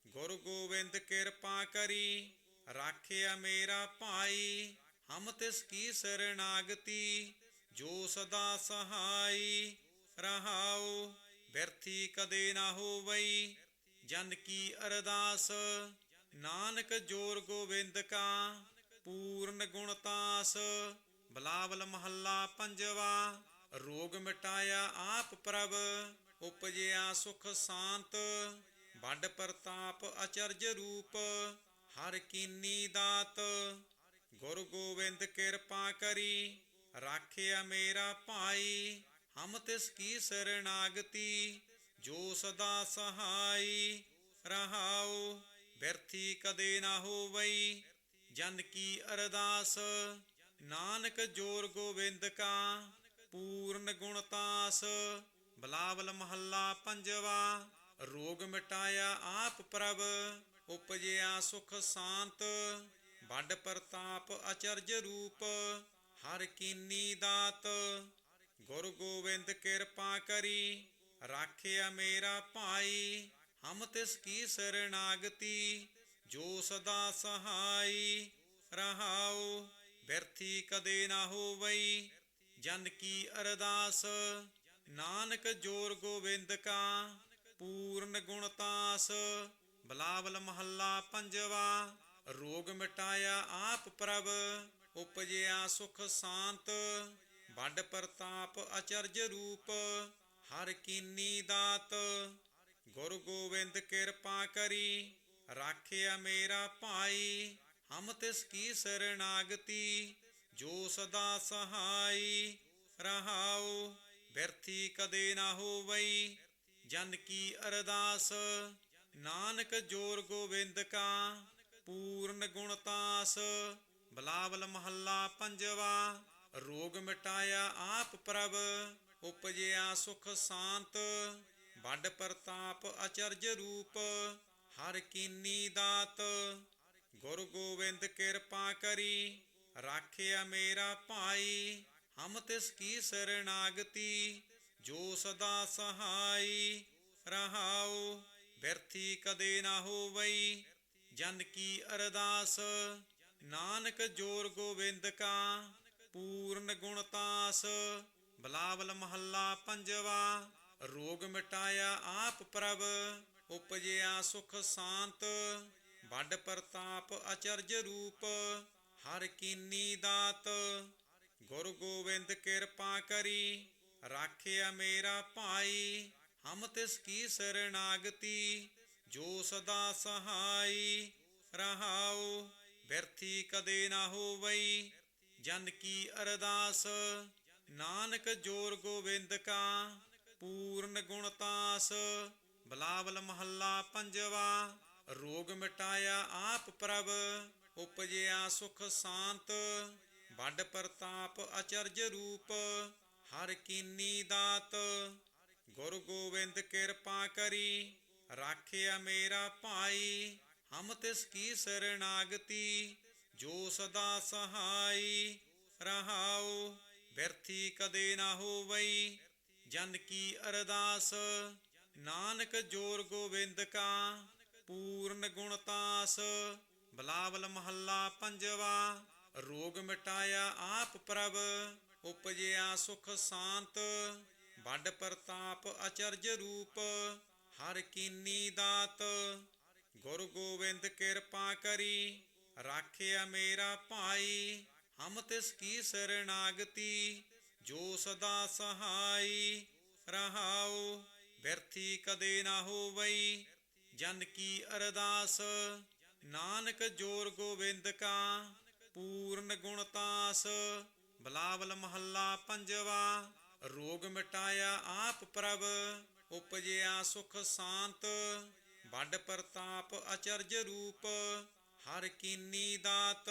ਗੁਰੂ ਗੋਬਿੰਦ ਕਿਰਪਾ ਕਰੀ ਰਾਖਿਆ ਮੇਰਾ ਭਾਈ। ਹਮ ਤਿਸ ਕੀ ਸਰਨਾਗਤੀ ਜੋ ਸਦਾ ਸਹਾਈ। ਰਹਾਉ ਬਿਰਥੀ ਕਦੇ ਨਾ ਹੋਵਈ ਜਨ ਕੀ ਅਰਦਾਸ। ਨਾਨਕ ਜੋਰ ਗੋਬਿੰਦ ਕਾ ਪੂਰਨ ਗੁਣ ਤਾਸ। ਬਿਲਾਵਲ ਮਹੱਲਾ ਪੰਜਵਾ। ਰੋਗ ਮਿਟਾਇਆ ਆਪ ਪ੍ਰਭ ਉਪਜਿਆ ਸੁਖ ਸ਼ਾਂਤ। ਵੱਡ ਪ੍ਰਤਾਪ ਅਚਰਜ ਰੂਪ ਹਰ ਕੀਨੀ ਦਾਤ। ਗੁਰੂ ਗੋਬਿੰਦ ਕਿਰਪਾ ਕਰੀ ਰਾਖਿਆ ਮੇਰਾ ਭਾਈ। ਹਮ ਤਿਸ ਕੀ ਸਰਨਾਗਤੀ ਜੋ ਸਦਾ ਸਹਾਈ। ਰਹਾਉ ਬਿਰਥੀ ਕਦੇ ਨਾ ਹੋਵਈ ਜਨ ਕੀ ਅਰਦਾਸ। ਨਾਨਕ ਜੋਰ ਗੋਬਿੰਦ ਕਾ ਪੂਰਨ ਗੁਣ ਤਾਸ। ਬਿਲਾਵਲ ਮਹੱਲਾ ਪੰਜਵਾ। ਰੋਗ ਮਿਟਾਇਆ ਆਪ ਪ੍ਰਭ ਉਪਜਿਆ ਸੁਖ ਸ਼ਾਂਤ। ਵੱਡ ਪ੍ਰਤਾਪ ਅਚਰਜ ਰੂਪ ਹਰ ਕੀਨੀ ਦਾਤ। ਗੁਰੂ ਗੋਬਿੰਦ ਕਿਰਪਾ ਕਰੀ ਰਾਖਿਆ ਮੇਰਾ ਭਾਈ। ਹਮ ਤਿਸ ਕੀ ਸਰਨਾਗਤੀ ਜੋ ਸਦਾ ਸਹਾਈ। ਰਹਾਉ ਬਿਰਥੀ ਕਦੇ ਨਾ ਹੋਵਈ ਜਨ ਕੀ ਅਰਦਾਸ। ਨਾਨਕ ਜੋਰ ਗੋਬਿੰਦ ਕਾ ਪੂਰਨ ਗੁਣ ਤਾਸ। ਬਿਲਾਵਲ ਮਹੱਲਾ ਪੰਜਵਾ। ਰੋਗ ਮਿਟਾਇਆ ਆਪ ਪ੍ਰਭ ਉਪਜਿਆ ਸੁਖ ਸ਼ਾਂਤ। ਵੱਡ ਪ੍ਰਤਾਪ ਅਚਰਜ ਰੂਪ ਹਰ ਕੀਨੀ ਦਾਤ। ਗੁਰੂ ਗੋਬਿੰਦ ਕਿਰਪਾ ਕਰੀ ਰਾਖਿਆ ਮੇਰਾ ਭਾਈ। ਹਮ ਤਿਸ ਕੀ ਸਰਨਾਗਤੀ ਜੋ ਸਦਾ ਸਹਾਈ। ਰਹਾਉ ਬਿਰਥੀ ਕਦੇ ਨਾ ਹੋਵਈ ਜਨ ਕੀ ਅਰਦਾਸ। ਨਾਨਕ ਜੋਰ ਗੋਬਿੰਦ ਕਾ ਪੂਰਨ ਗੁਣ ਤਾਸ। ਬਿਲਾਵਲ ਮਹੱਲਾ ਪੰਜਵਾ। ਰੋਗ ਮਿਟਾਇਆ ਆਪ ਪ੍ਰਭ ਉਪਜਿਆ ਸੁਖ ਸ਼ਾਂਤ। ਵੱਡ ਪ੍ਰਤਾਪ ਅਚਰਜ ਰੂਪ ਹਰ ਕੀਨੀ ਦਾਤ। ਗੁਰੂ ਗੋਬਿੰਦ ਕਿਰਪਾ ਕਰੀ ਰਾਖਿਆ ਮੇਰਾ ਭਾਈ। ਹਮ ਤਿਸ ਕੀ ਸਰਨਾਗਤੀ ਜੋ ਸਦਾ ਸਹਾਈ। ਰਹਾਉ ਬਿਰਥੀ ਕਦੇ ਨਾ ਹੋਵਈ ਜਨ ਕੀ ਅਰਦਾਸ। ਨਾਨਕ ਜੋਰ ਗੋਬਿੰਦ ਕਾ ਪੂਰਨ ਗੁਣ ਤਾਸ। ਬਿਲਾਵਲ ਮਹੱਲਾ ਪੰਜਵਾ। ਰੋਗ ਮਿਟਾਇਆ ਆਪ ਪ੍ਰਭ ਉਪਜਿਆ ਸੁਖ ਸ਼ਾਂਤ। ਵੱਡ ਪ੍ਰਤਾਪ ਅਚਰਜ ਰੂਪ ਹਰ ਕੀਨੀ ਦਾਤ। ਗੁਰੂ ਗੋਬਿੰਦ ਕਿਰਪਾ ਕਰੀ ਰਾਖਿਆ ਮੇਰਾ ਭਾਈ। ਹਮ ਤਿਸ ਕੀ ਸਰਨਾਗਤੀ ਜੋ ਸਦਾ ਸਹਾਈ। ਰਹਾਉ ਬਿਰਥੀ ਕਦੇ ਨਾ ਹੋਵਈ ਜਨ ਕੀ ਅਰਦਾਸ। ਨਾਨਕ ਜੋਰ ਗੋਬਿੰਦ ਕਾ ਪੂਰਨ ਗੁਣ ਤਾਸ। ਬਿਲਾਵਲ ਮਹੱਲਾ ਪੰਜਵਾ। ਰੋਗ ਮਿਟਾਇਆ ਆਪ ਪ੍ਰਭ ਉਪਜਿਆ ਸੁਖ ਸ਼ਾਂਤ। ਵੱਡ ਪ੍ਰਤਾਪ ਅਚਰਜ ਰੂਪ ਹਰ ਕੀਨੀ ਦਾਤ। ਗੁਰੂ ਗੋਬਿੰਦ ਕਿਰਪਾ ਕਰੀ ਰਾਖਿਆ ਮੇਰਾ ਭਾਈ। ਹਮ ਤਿਸ ਕੀ ਸਰਨਾਗਤੀ ਜੋ ਸਦਾ ਸਹਾਈ। ਰਹਾਉ ਬਿਰਥੀ ਕਦੇ ਨਾ ਹੋਵਈ ਜਨ ਕੀ ਅਰਦਾਸ। ਨਾਨਕ ਜੋਰ ਗੋਬਿੰਦ ਕਾ ਪੂਰਨ ਗੁਣ ਤਾਸ। ਬਿਲਾਵਲ ਮਹੱਲਾ ਪੰਜਵਾ। ਰੋਗ ਮਿਟਾਇਆ ਆਪ ਪ੍ਰਭ ਉਪਜਿਆ ਸੁਖ ਸ਼ਾਂਤ। ਵੱਡ ਪ੍ਰਤਾਪ ਅਚਰਜ ਰੂਪ ਹਰ ਕੀਨੀ ਦਾਤ। ਗੁਰੂ ਗੋਬਿੰਦ ਕਿਰਪਾ ਕਰੀ ਰਾਖਿਆ ਮੇਰਾ ਭਾਈ। ਹਮ ਤਿਸ ਕੀ ਸਰਨਾਗਤੀ ਜੋ ਸਦਾ ਸਹਾਈ। ਰਹਾਉ ਬਿਰਥੀ ਕਦੇ ਨਾ ਹੋਵਈ ਜਨ ਕੀ ਅਰਦਾਸ। ਨਾਨਕ ਜੋਰ ਗੋਬਿੰਦ ਕਾ ਪੂਰਨ ਗੁਣ ਤਾਸ। ਬਿਲਾਵਲ ਮਹੱਲਾ ਪੰਜਵਾ। ਰੋਗ ਮਿਟਾਇਆ ਆਪ ਪ੍ਰਭ ਉਪਜਿਆ ਸੁਖ ਸ਼ਾਂਤ। ਵੱਡ ਪ੍ਰਤਾਪ ਅਚਰਜ ਰੂਪ ਹਰ ਕੀਨੀ ਦਾਤ।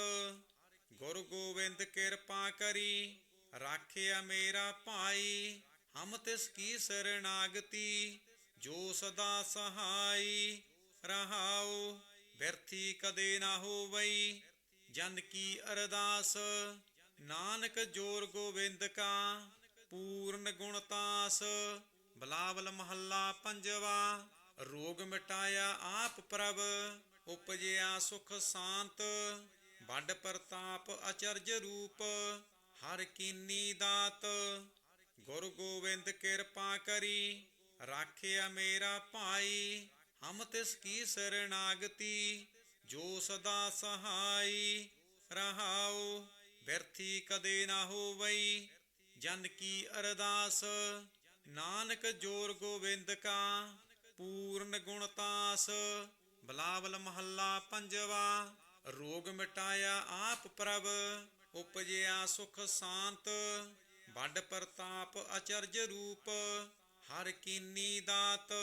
ਗੁਰੂ ਗੋਬਿੰਦ ਕਿਰਪਾ ਕਰੀ ਰਾਖਿਆ ਮੇਰਾ ਭਾਈ। ਹਮ ਤਿਸ ਕੀ ਸਰਨਾਗਤੀ ਜੋ ਸਦਾ ਸਹਾਈ। ਰਹਾਉ ਬਿਰਥੀ ਕਦੇ ਨਾ ਹੋਵਈ, ਜਨ ਕੀ ਅਰਦਾਸ। ਨਾਨਕ ਜੋਰ ਗੋਬਿੰਦ ਕਾ, ਪੂਰਨ ਗੁਣ ਤਾਸ। ਬਿਲਾਵਲ ਮਹੱਲਾ ਪੰਜਵਾ। ਰੋਗ ਮਿਟਾਇਆ ਆਪ ਪ੍ਰਭ, ਉਪਜਿਆ ਸੁਖ ਸ਼ਾਂਤ। ਵੱਡ ਪ੍ਰਤਾਪ ਅਚਰਜ ਰੂਪ, ਹਰ ਕੀਨੀ ਦਾਤ। ਗੁਰ ਗੋਬਿੰਦ ਕਿਰਪਾ ਕਰੀ, ਰਾਖਿਆ ਮੇਰਾ ਭਾਈ। ਹਮ ਤਿਸ ਕੀ ਸਰਣਾਗਤੀ, ਜੋ ਸਦਾ ਸਹਾਈ। ਰਹਾਉ ਬਿਰਥੀ ਕਦੇ ਨਾ ਹੋਵਈ, ਜਨ ਕੀ ਅਰਦਾਸ। ਨਾਨਕ ਜੋਰ ਗੋਬਿੰਦ ਕਾ, ਪੂਰਨ ਗੁਣ ਤਾਸ। ਬਿਲਾਵਲ ਮਹੱਲਾ ਪੰਜਵਾ। ਰੋਗ ਮਿਟਾਇਆ ਆਪ ਪ੍ਰਭ, ਉਪਜਿਆ ਸੁਖ ਸ਼ਾਂਤ। ਵੱਡ ਪ੍ਰਤਾਪ ਅਚਰਜ ਰੂਪ, ਹਰ ਕੀਨੀ ਦਾਤ।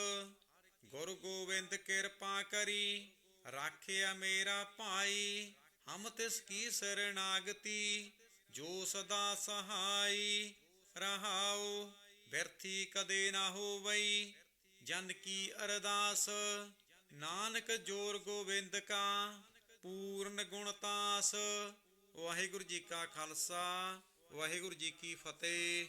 ਗੁਰ ਗੋਬਿੰਦ ਕਿਰਪਾ ਕਰੀ, ਰਾਖਿਆ ਮੇਰਾ ਭਾਈ। ਹਮ ਤਿਸ ਕੀ ਸਰਣਾਗਤੀ, ਜੋ ਸਦਾ ਸਹਾਈ। ਰਹਾਉ ਬਿਰਥੀ ਕਦੇ ਨਾ ਹੋਵਈ, ਜਨ ਕੀ ਅਰਦਾਸ। ਨਾਨਕ ਜੋਰ ਗੋਬਿੰਦ ਕਾ, ਪੂਰਨ ਗੁਣ ਤਾਸ। ਵਾਹਿਗੁਰੂ ਜੀ ਕਾ ਖਾਲਸਾ, ਵਾਹਿਗੁਰੂ ਜੀ ਕੀ ਫਤਿਹ।